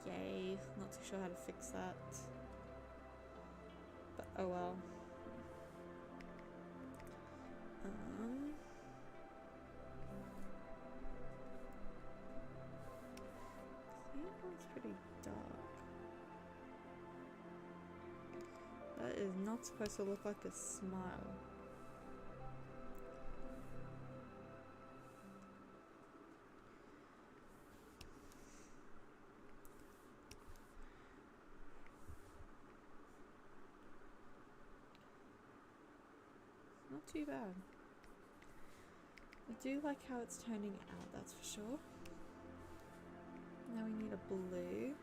Yay, not too sure how to fix that. But oh well. It's pretty dark. That is not supposed to look like a smile. Not too bad. I do like how it's turning out, that's for sure. Now we need a blue.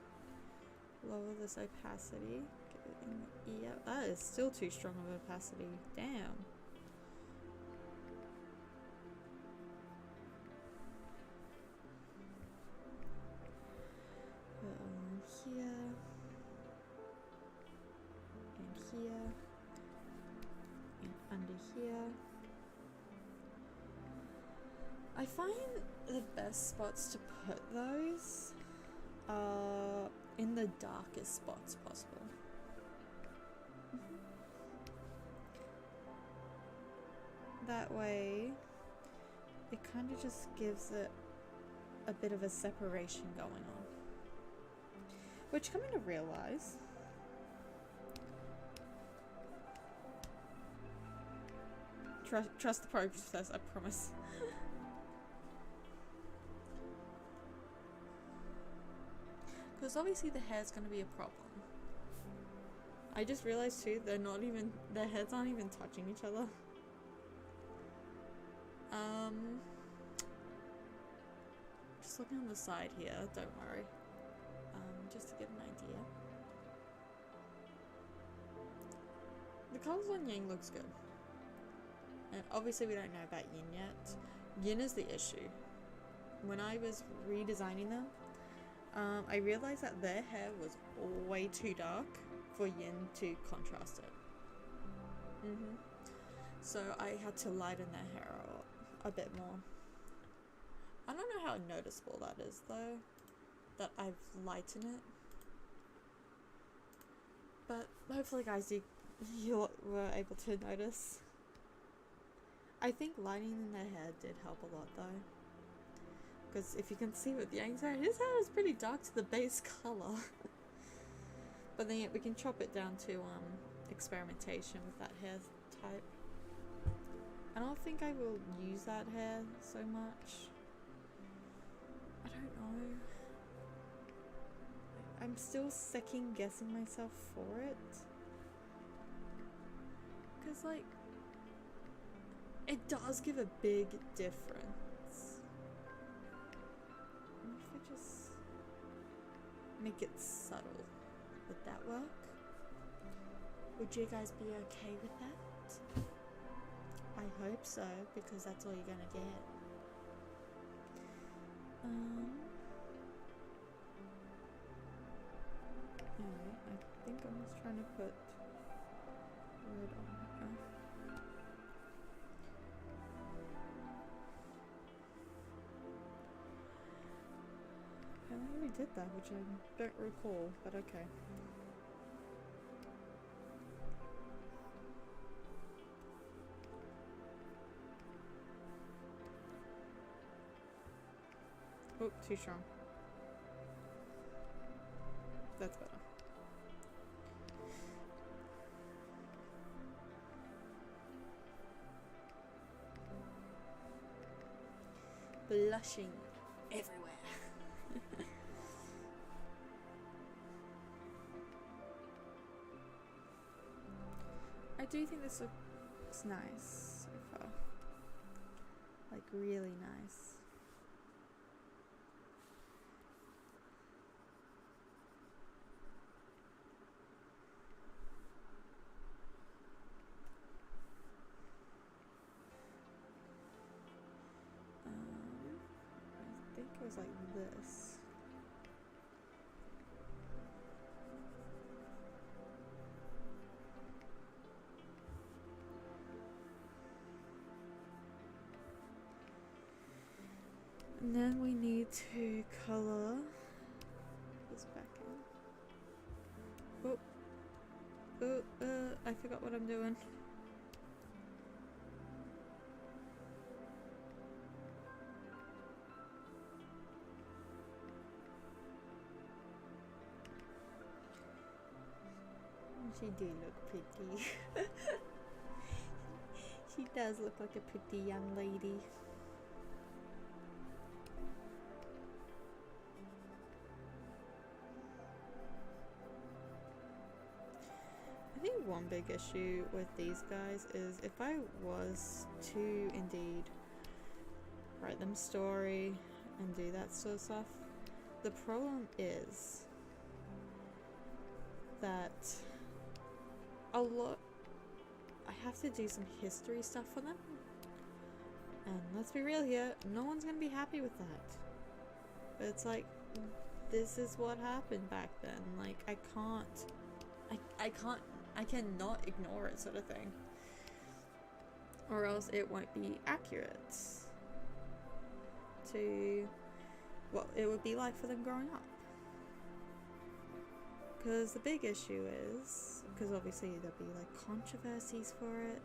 Lower this opacity. Get it in the ear. That is still too strong of opacity. Damn. Put on here. And here. And under here. I find the best spots to put those are in the darkest spots possible. that way it kind of just gives it a bit of a separation going on. Which, coming to realize, trust the process, I promise. Because obviously the hair's going to be a problem. I just realized too, their heads aren't even touching each other. Just looking on the side here, don't worry. Just to get an idea. The colours on Yang looks good. And obviously we don't know about Yin yet. Yin is the issue. When I was redesigning them, I realized that their hair was way too dark for Yin to contrast it. So I had to lighten their hair a bit more. I don't know how noticeable that is though, that I've lightened it. But hopefully guys you were able to notice. I think lightening their hair did help a lot though. Because if you can see with Yang's hair, his hair is pretty dark to the base colour. But then we can chop it down to experimentation with that hair type. I don't think I will use that hair so much. I don't know. I'm still second guessing myself for it. Because like, it does give a big difference. What if I just make it subtle? Would that work? Would you guys be okay with that? I hope so, because that's all you're gonna get. Anyway, I think I'm just trying to put red on her. I already did that, which I don't recall, but okay. Oh, too strong. That's better. Blushing everywhere. I do think this looks nice so far. Like really nice. I think it was like this. And then we need to color this back in. I forgot what I'm doing. She do look pretty. She does look like a pretty young lady. I think one big issue with these guys is if I was to indeed write them story and do that sort of stuff, the problem is that I have to do some history stuff for them, and let's be real here, no one's gonna be happy with that. But it's like, this is what happened back then. Like, I cannot ignore it, sort of thing, or else it won't be accurate to what it would be like for them growing up. Because the big issue is, because obviously there'll be like controversies for it,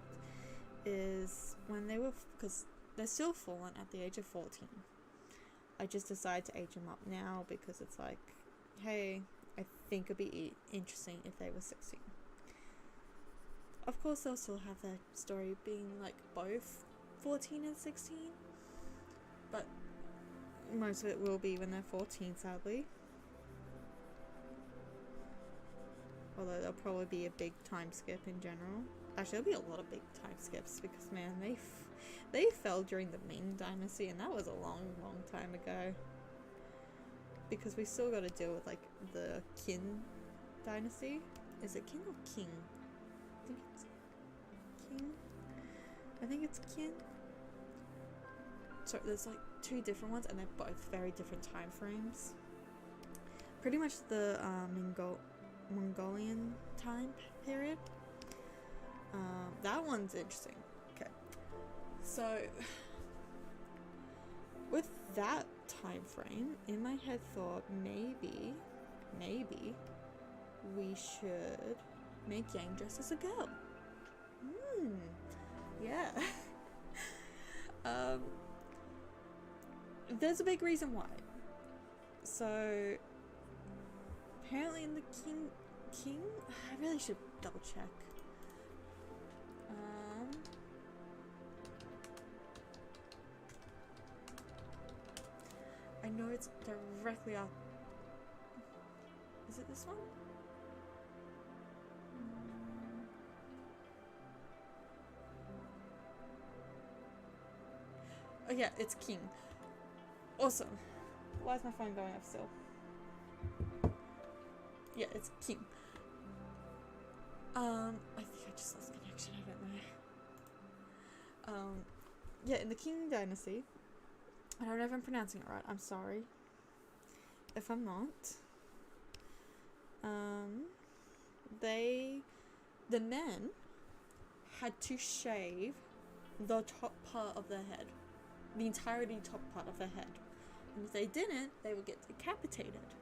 is when they were, because they're still fallen at the age of 14. I just decided to age them up now because it's like, hey, I think it'd be interesting if they were 16. Of course, they'll still have their story being like both 14 and 16, but most of it will be when they're 14, sadly. Although there'll probably be a big time skip in general. Actually, there'll be a lot of big time skips because, man, they fell during the Ming Dynasty, and that was a long, long time ago. Because we still got to deal with, like, the Qin Dynasty. Is it Qin or King? I think it's King. I think it's Qin. So there's, like, two different ones, and they're both very different time frames. Pretty much the Mongolian time period. That one's interesting. Okay. So, with that time frame, in my head thought maybe we should make Yang dress as a girl. Yeah. There's a big reason why. So, apparently in the King, I really should double check. I know it's directly up. Is it this one? Oh yeah, it's King. Awesome. Why is my phone going off still? Yeah, it's King. I think I just lost connection, I don't know. Yeah, in the Qing Dynasty, I don't know if I'm pronouncing it right, I'm sorry if I'm not. The men had to shave the top part of their head. The entirety top part of their head. And if they didn't, they would get decapitated.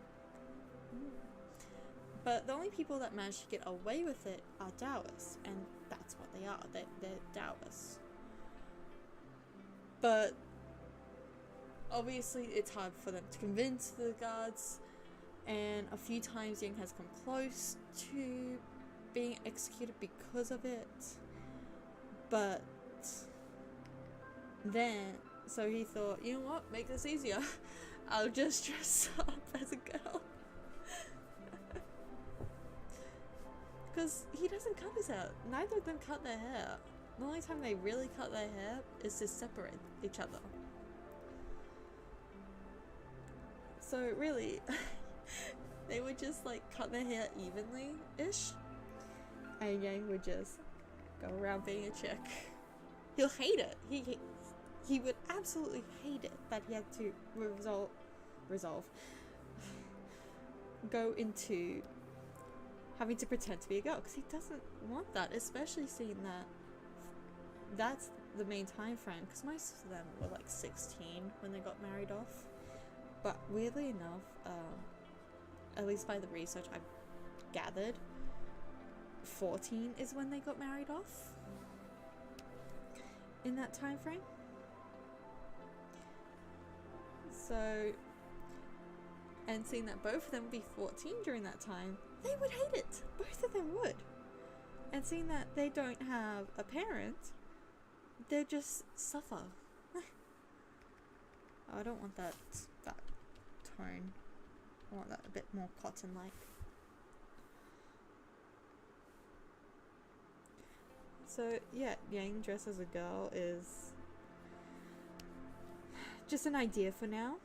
But the only people that manage to get away with it are Taoists, and that's what they are. They're Taoists. But obviously it's hard for them to convince the guards, and a few times Yang has come close to being executed because of it. But then, so he thought, you know what, make this easier. I'll just dress up as a girl. Because he doesn't cut his hair. Neither of them cut their hair. The only time they really cut their hair is to separate each other. So really, they would just like cut their hair evenly-ish. And Yang would just go around being a chick. He'll hate it. He would absolutely hate it that he had to go into having to pretend to be a girl, because he doesn't want that, especially seeing that that's the main time frame, because most of them were like 16 when they got married off. But weirdly enough, at least by the research I've gathered, 14 is when they got married off in that time frame. So, and seeing that both of them would be 14 during that time, they would hate it. Both of them would. And seeing that they don't have a parent, they'll just suffer. I don't want that tone. I want that a bit more cotton-like. So yeah, Yang dressed as a girl is just an idea for now.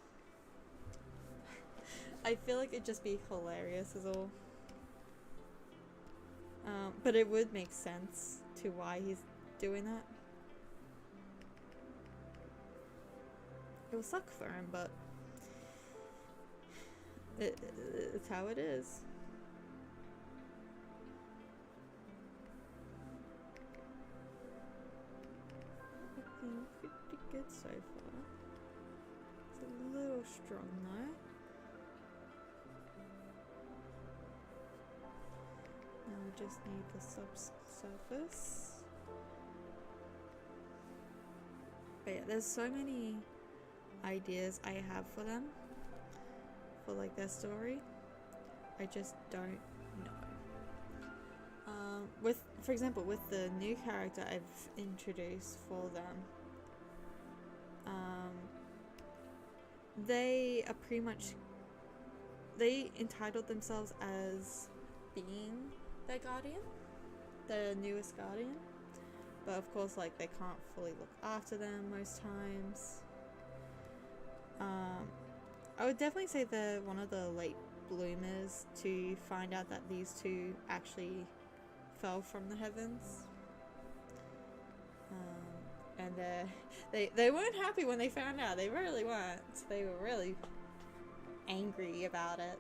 I feel like it'd just be hilarious is all. But it would make sense to why he's doing that. It will suck for him, but it's how it is. Looking pretty good so far. It's a little strong though. Now we just need the subsurface. But yeah, there's so many ideas I have for them, for like their story. I just don't know. For example, with the new character I've introduced for them, they are pretty much, they entitled themselves as being their guardian, the newest guardian, but of course like they can't fully look after them most times. I would definitely say they're one of the late bloomers to find out that these two actually fell from the heavens. And they weren't happy when they found out. They really weren't. They were really angry about it.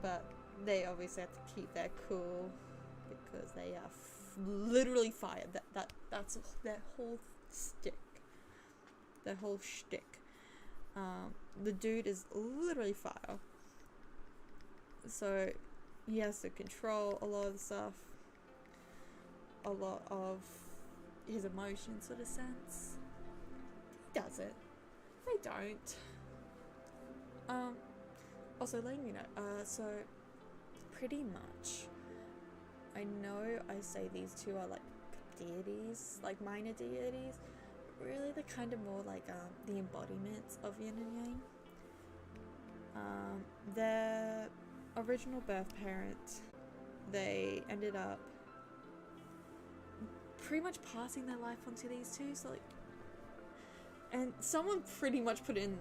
But they obviously have to keep their cool because they are literally fired. That's their whole stick. Their whole shtick. The dude is literally fire. So he has to control a lot of the stuff. A lot of his emotions, sort of sense. He doesn't. They don't. Also letting you know, so pretty much I know I say these two are like deities, like minor deities. Really they're kind of more like the embodiments of Yin and Yang. Their original birth parent, they ended up pretty much passing their life onto these two, so like, and someone pretty much put in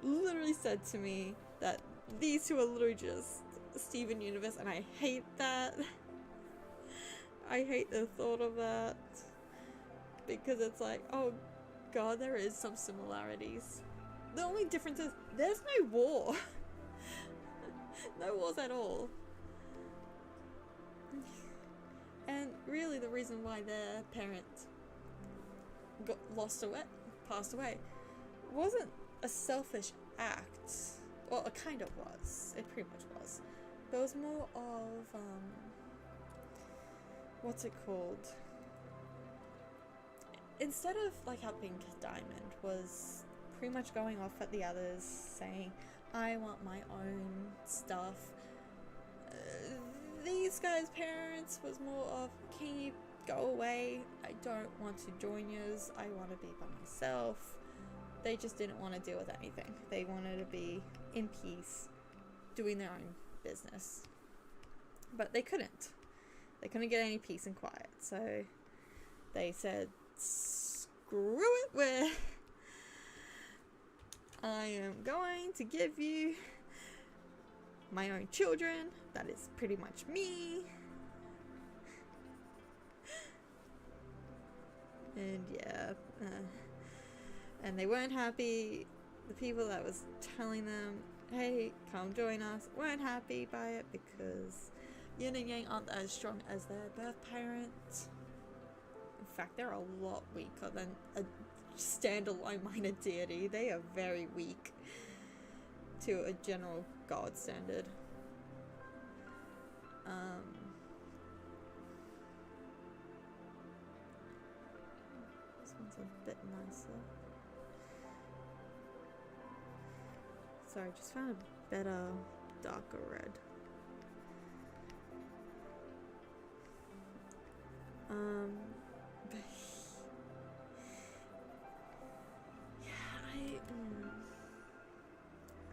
literally said to me that these two are literally just Steven Universe, and I hate that. I hate the thought of that, because it's like, oh god, there is some similarities. The only difference is there's no war. No wars at all. And really the reason why their parent got passed away, wasn't a selfish act. Well, it kind of was. It pretty much was. But it was more of, what's it called? Instead of like how Pink Diamond was pretty much going off at the others saying, I want my own stuff. These guys' parents was more of, can you go away? I don't want to join yous. I want to be by myself. They just didn't want to deal with anything. They wanted to be in peace, doing their own business. But they couldn't. They couldn't get any peace and quiet. So they said, screw it, I am going to give you my own children. That is pretty much me. And yeah, and they weren't happy. The people that was telling them, hey, come join us, weren't happy by it because Yin and Yang aren't as strong as their birth parent. In fact, they're a lot weaker than a standalone minor deity. They are very weak to a general god standard. This one's a bit nicer. Sorry, just found a better, darker red.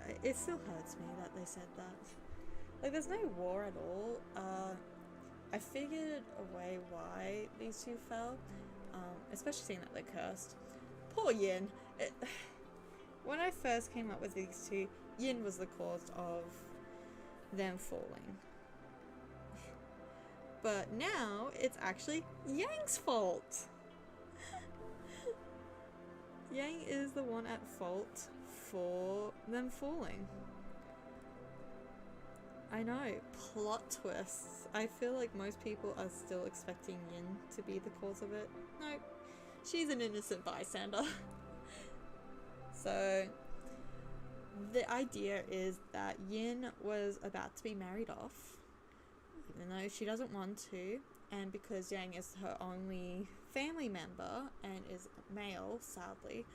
But it still hurts me that they said that. Like, there's no war at all. I figured a way why these two fell, especially seeing that they're cursed. Poor Yin. When I first came up with these two, Yin was the cause of them falling. But now, it's actually Yang's fault. Yang is the one at fault for them falling. I know, plot twists. I feel like most people are still expecting Yin to be the cause of it. No, she's an innocent bystander. So, the idea is that Yin was about to be married off, even though she doesn't want to, and because Yang is her only family member and is male, sadly,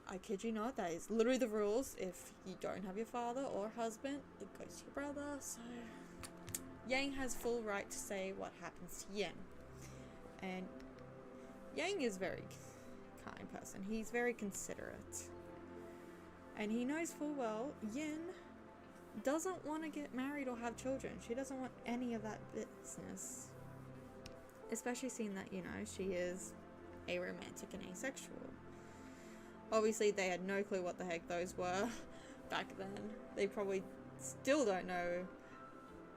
I kid you not, that is literally the rules. If you don't have your father or husband, it goes to your brother. So Yang has full right to say what happens to Yin. And Yang is very kind person. He's very considerate. And he knows full well Yin doesn't want to get married or have children. She doesn't want any of that business. Especially seeing that, you know, she is aromantic and asexual. Obviously, they had no clue what the heck those were back then. They probably still don't know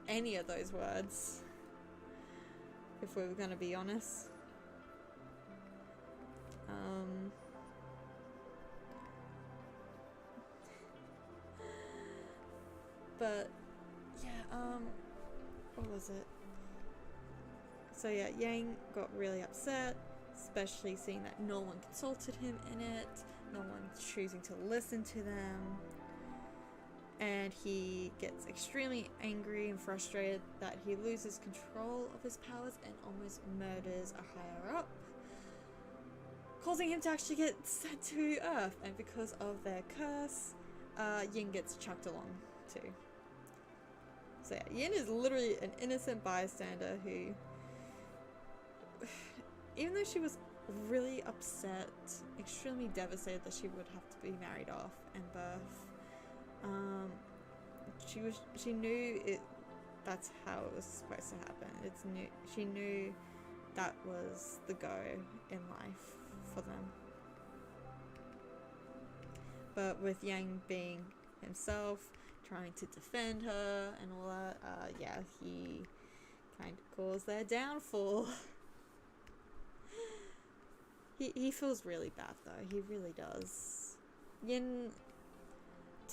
any of those words, if we were going to be honest. But yeah, what was it? So yeah, Yang got really upset, especially seeing that no one consulted him in it, no one choosing to listen to them, and he gets extremely angry and frustrated that he loses control of his powers and almost murders a higher up, causing him to actually get sent to Earth. And because of their curse, Yin gets chucked along too. So yeah, Yin is literally an innocent bystander who, even though she was really upset, extremely devastated that she would have to be married off and birth, she knew it. That's how it was supposed to happen. She knew that was the go in life for them. But with Yang being himself, trying to defend her and all that, yeah, he kind of caused their downfall. He feels really bad though, he really does. Yin,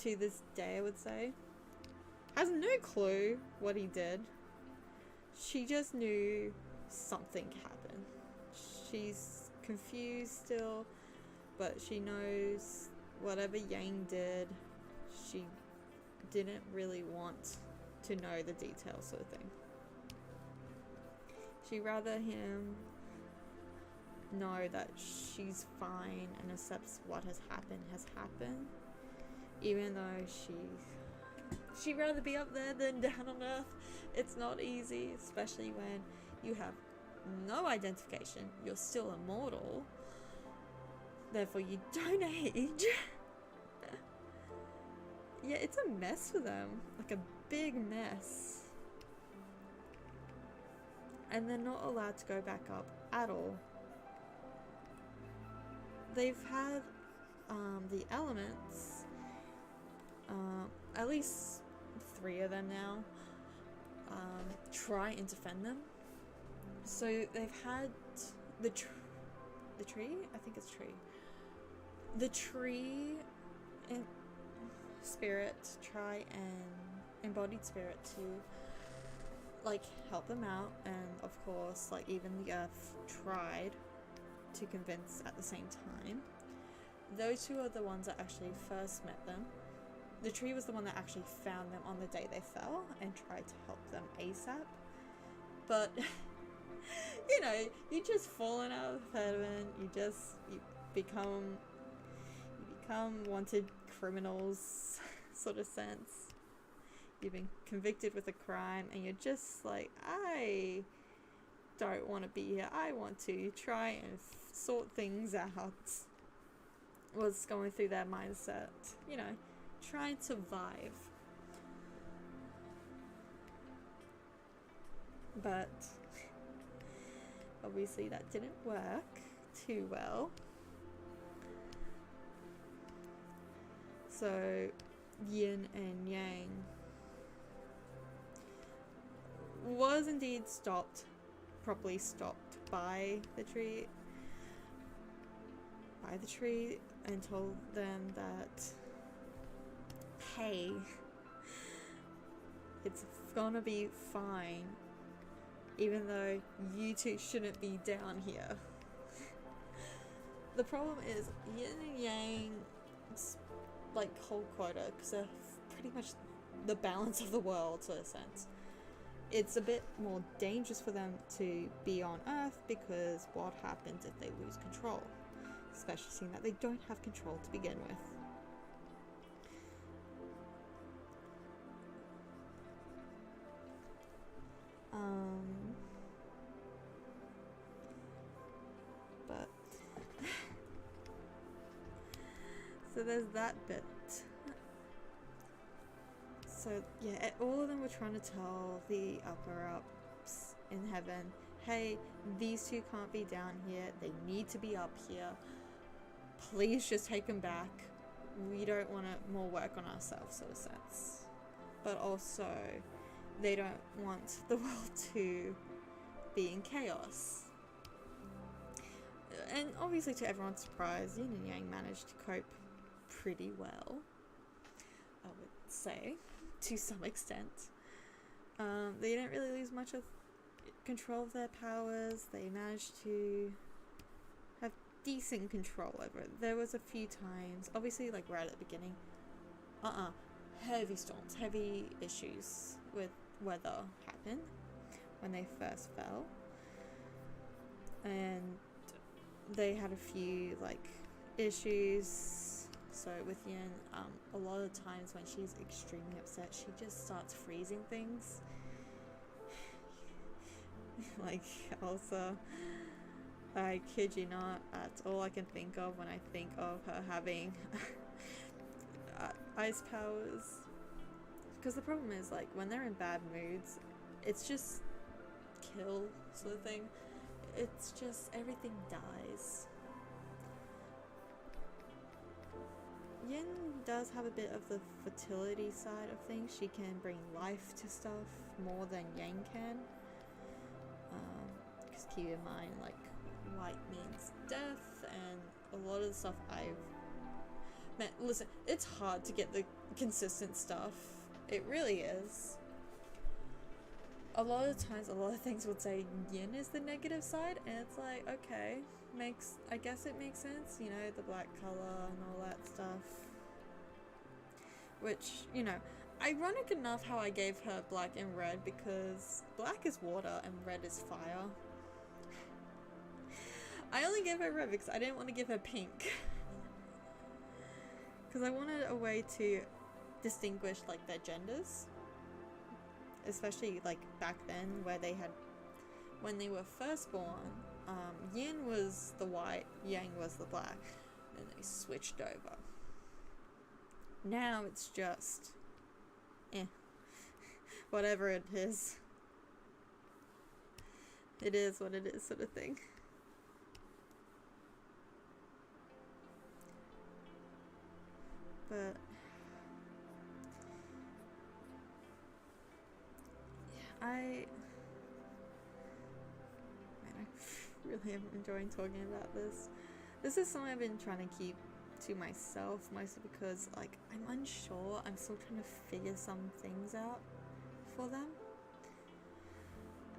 to this day I would say, has no clue what he did. She just knew something happened. She's confused still, but she knows whatever Yang did, she didn't really want to know the details, sort of thing. She'd rather him know that she's fine and accepts what has happened, even though she'd rather be up there than down on Earth. It's not easy, especially when you have no identification, you're still immortal, therefore you don't age. Yeah, it's a mess for them, like a big mess. And they're not allowed to go back up at all. They've had the elements, at least 3 of them now, try and defend them. So they've had the tree, I think it's tree. The tree and spirit try and embodied spirit to like help them out, and of course like even the earth tried to convince at the same time. Those 2 are the ones that actually first met them. The tree was the one that actually found them on the day they fell and tried to help them ASAP. But you know, you just fallen out of heaven, you become wanted criminals sort of sense. You've been convicted with a crime and you're just like, I don't want to be here, I want to try and sort things out. Was going through their mindset, you know, try and survive. But obviously that didn't work too well. So Yin and Yang was indeed properly stopped by the tree and told them that, hey, it's gonna be fine, even though you 2 shouldn't be down here. The problem is Yin and Yang's like whole quota, because they're pretty much the balance of the world, sort of sense, it's a bit more dangerous for them to be on Earth, because what happens if they lose control? Especially seeing that they don't have control to begin with. But so there's that bit. So yeah, all of them were trying to tell the upper ups in heaven, hey, these two can't be down here, they need to be up here. Please just take them back. We don't want more work on ourselves, sort of sense. But also, they don't want the world to be in chaos. And obviously, to everyone's surprise, Yin and Yang managed to cope pretty well, I would say, to some extent. They didn't really lose much of control of their powers. They managed to have decent control over it. There was a few times, obviously, like right at the beginning, heavy storms, heavy issues with weather happened when they first fell, and they had a few like issues. So with Yin, a lot of times when she's extremely upset, she just starts freezing things. Like, also, I kid you not, that's all I can think of when I think of her having ice powers. Because the problem is, like, when they're in bad moods, it's just kill sort of thing. It's just everything dies. Yin does have a bit of the fertility side of things. She can bring life to stuff more than Yang can. Because keep in mind, like, white means death, and a lot of the stuff I've met. Listen, it's hard to get the consistent stuff. It really is. A lot of times, a lot of things would say Yin is the negative side, and it's like, okay, I guess it makes sense, you know, the black color and all that stuff. Which, you know, ironic enough how I gave her black and red, because black is water and red is fire. I only gave her red because I didn't want to give her pink. Because I wanted a way to distinguish, like, their genders. Especially, like, back then, where they had, when they were first born, Yin was the white, Yang was the black, and they switched over. Now it's just, whatever it is. It is what it is, sort of thing. But I really am enjoying talking about this. This is something I've been trying to keep to myself, mostly because, like, I'm unsure. I'm still trying to figure some things out for them.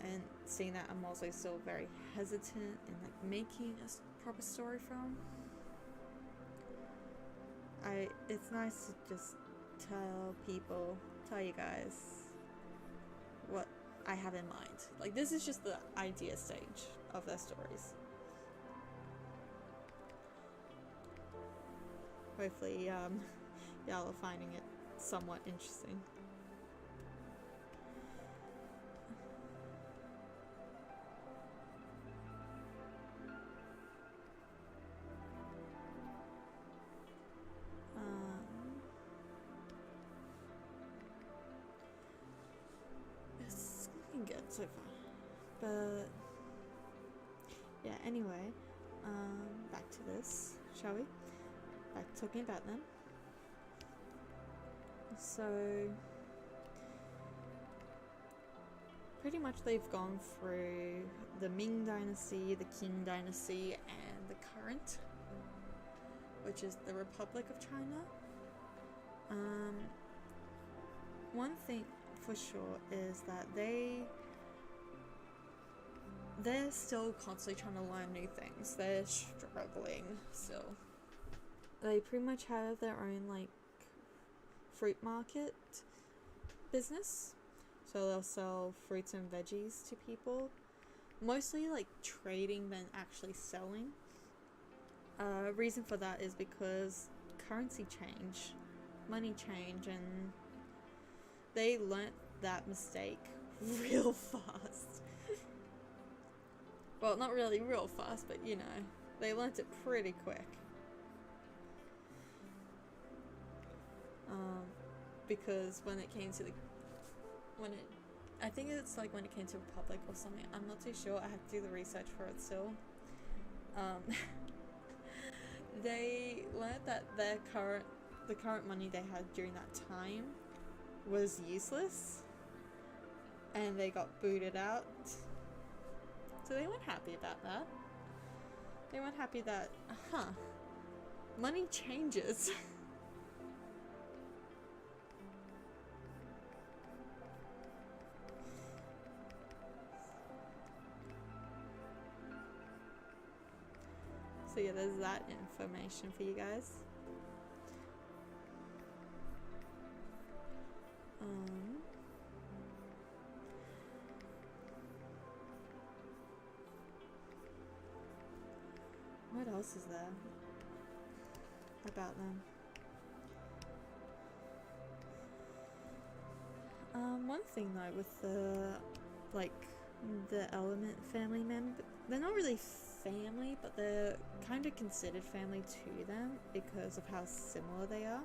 And seeing that I'm also still very hesitant in, like, making a proper story from. It's nice to just tell you guys what I have in mind. Like, this is just the idea stage of their stories. Hopefully, y'all are finding it somewhat interesting. It's looking good so far. But yeah, anyway, back to this, shall we? Back to talking about them. So pretty much they've gone through the Ming Dynasty, the Qing Dynasty, and the current, which is the Republic of China. One thing for sure is that they're still constantly trying to learn new things. They're struggling still. They pretty much have their own, like, fruit market business. So So they'll sell fruits and veggies to people. Mostly like trading than actually selling. Reason for that is because currency change, money change, and they learnt that mistake real fast. Well, not really real fast, but you know, they learnt it pretty quick. Because when it came to I think it's like when it came to Republic or something, I'm not too sure, I have to do the research for it still. They learned that the current money they had during that time was useless, and they got booted out. So they weren't happy about that. They weren't happy that, money changes. So yeah, there's that information for you guys. What else is there about them? One thing though with the Element family member, they're not really family, but they're kind of considered family to them because of how similar they are.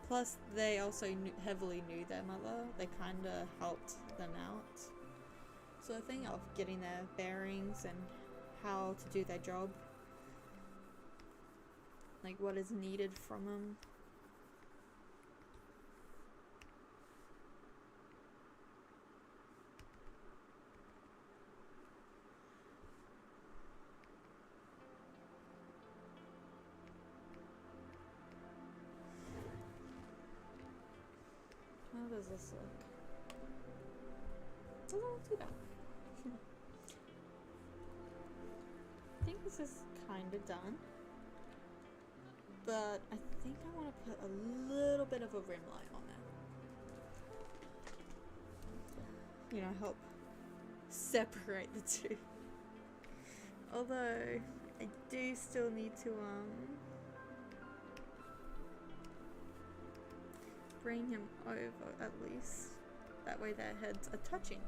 Plus, they also heavily knew their mother. They kind of helped them out. So the thing of getting their bearings and how to do their job, like what is needed from them. How does this look? It doesn't look too bad. I think this is kind of done. But I think I want to put a little bit of a rim light on there. You know, help separate the two. Although, I do still need to, bring him over at least. That way their heads are touching.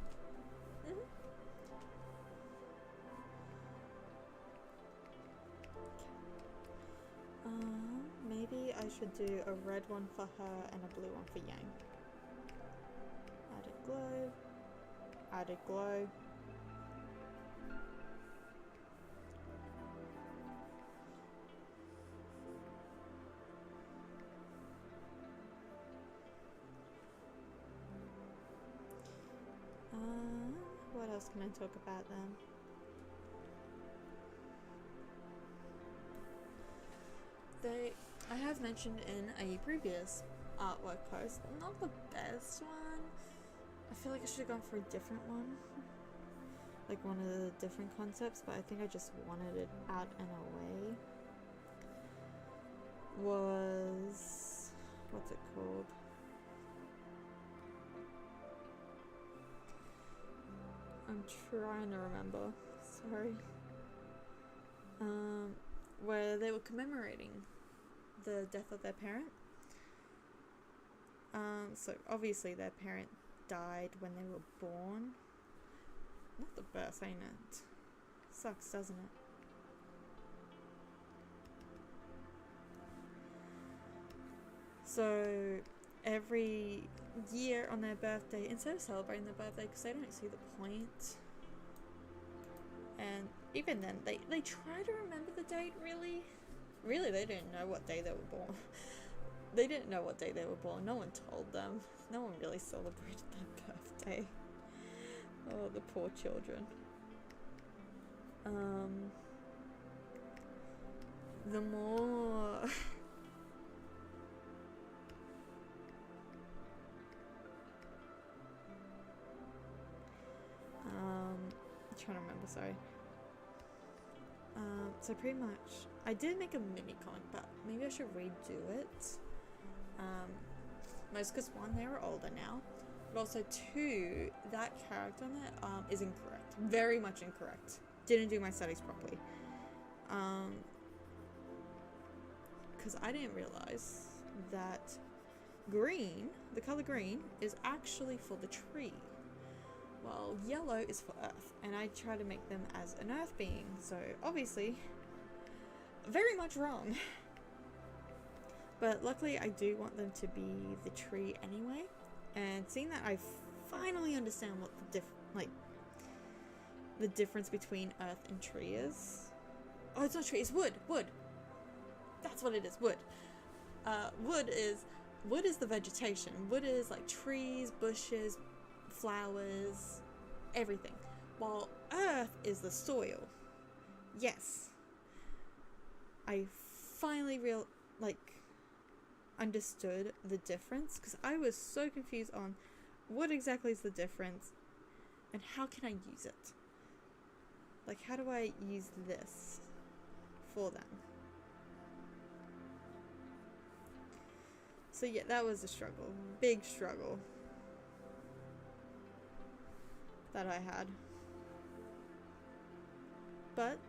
Maybe I should do a red one for her and a blue one for Yang. Added glow. Added glow. What else can I talk about then? I have mentioned in a previous artwork post, not the best one. I feel like I should have gone for a different one. Like one of the different concepts, but I think I just wanted it out and away. Was... what's it called? I'm trying to remember. Sorry. Where they were commemorating the death of their parent. So obviously their parent died when they were born. Not the best, ain't it? Sucks, doesn't it? So every year on their birthday, instead of celebrating their birthday, because they don't see the point, and even then they try to remember the date. Really they didn't know what day they were born. They didn't know what day they were born. No one told them. No one really celebrated their birthday. Oh, the poor children. The more I'm trying to remember, sorry. So pretty much, I did make a mini comic, but maybe I should redo it. Most because one, they were older now, But also, two, that character on it is incorrect. Very much incorrect. Didn't do my studies properly. Because I didn't realize that green, the color green, is actually for the tree, while yellow is for earth. And I try to make them as an earth being, so obviously, very much wrong. But luckily, I do want them to be the tree anyway. And seeing that I finally understand what the difference between earth and tree is. Oh, it's not tree, it's wood. Wood. That's what it is. Wood. Wood is the vegetation. Wood is like trees, bushes, flowers, everything. While earth is the soil. Yes. I finally understood the difference, because I was so confused on what exactly is the difference and how can I use it. Like, how do I use this for them? So yeah, that was a struggle. Big struggle that I had. But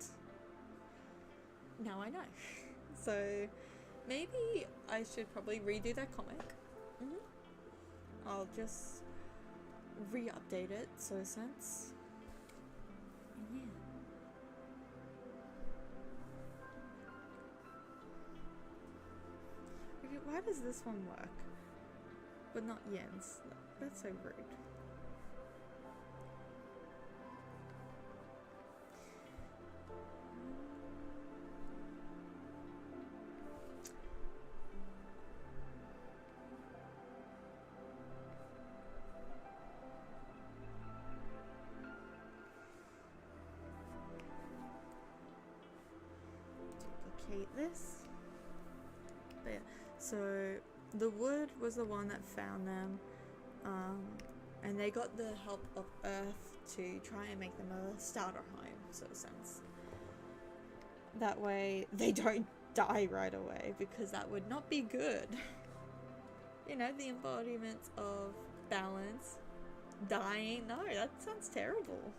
now I know. So maybe I should probably redo that comic. I'll just re-update it, so since. Yeah. Okay, why does this one work, but not Yen's? That's so rude. Duplicate this. But yeah, so the wood was the one that found them, and they got the help of Earth to try and make them a starter home, sort of sense. That way they don't die right away, because that would not be good. You know, the embodiments of balance, dying. No, that sounds terrible.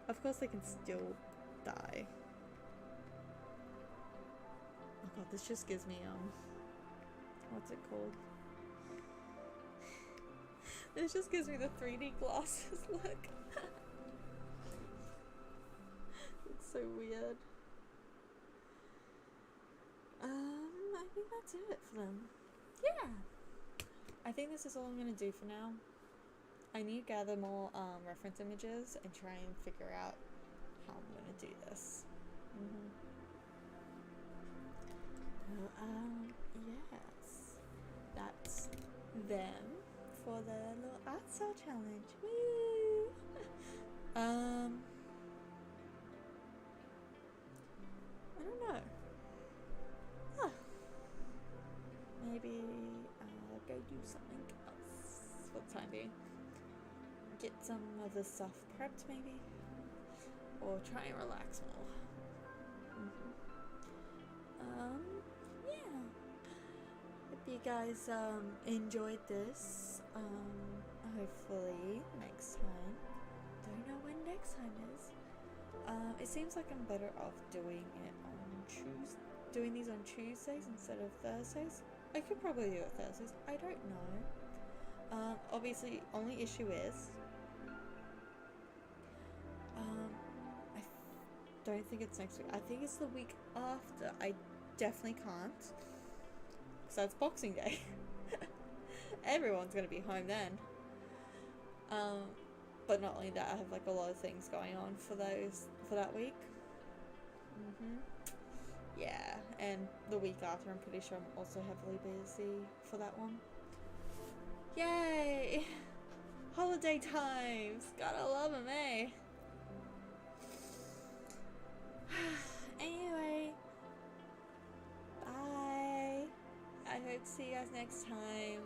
Of course they can still die. Oh god, this just gives me, what's it called? This just gives me the 3D glasses look. It's so weird. I think that's it for them. Yeah. I think this is all I'm gonna do for now. I need to gather more reference images and try and figure out how I'm gonna do this. Yes, that's them for the little art style challenge. Woo! I don't know. Maybe I'll go do something else for the time being. Get some other stuff prepped, maybe, or try and relax more. Yeah. Hope you guys enjoyed this. Hopefully next time. Don't know when next time is. It seems like I'm better off doing it on doing these on Tuesdays instead of Thursdays. I could probably do it Thursdays. I don't know. Obviously, only issue is I don't think it's next week. I think it's the week after. I definitely can't, so it's Boxing Day. Everyone's gonna be home then. But not only that, I have like a lot of things going on for that week. Yeah, and the week after, I'm pretty sure I'm also heavily busy for that one. Yay! Holiday times! Gotta love them, eh? Anyway, bye. I hope to see you guys next time.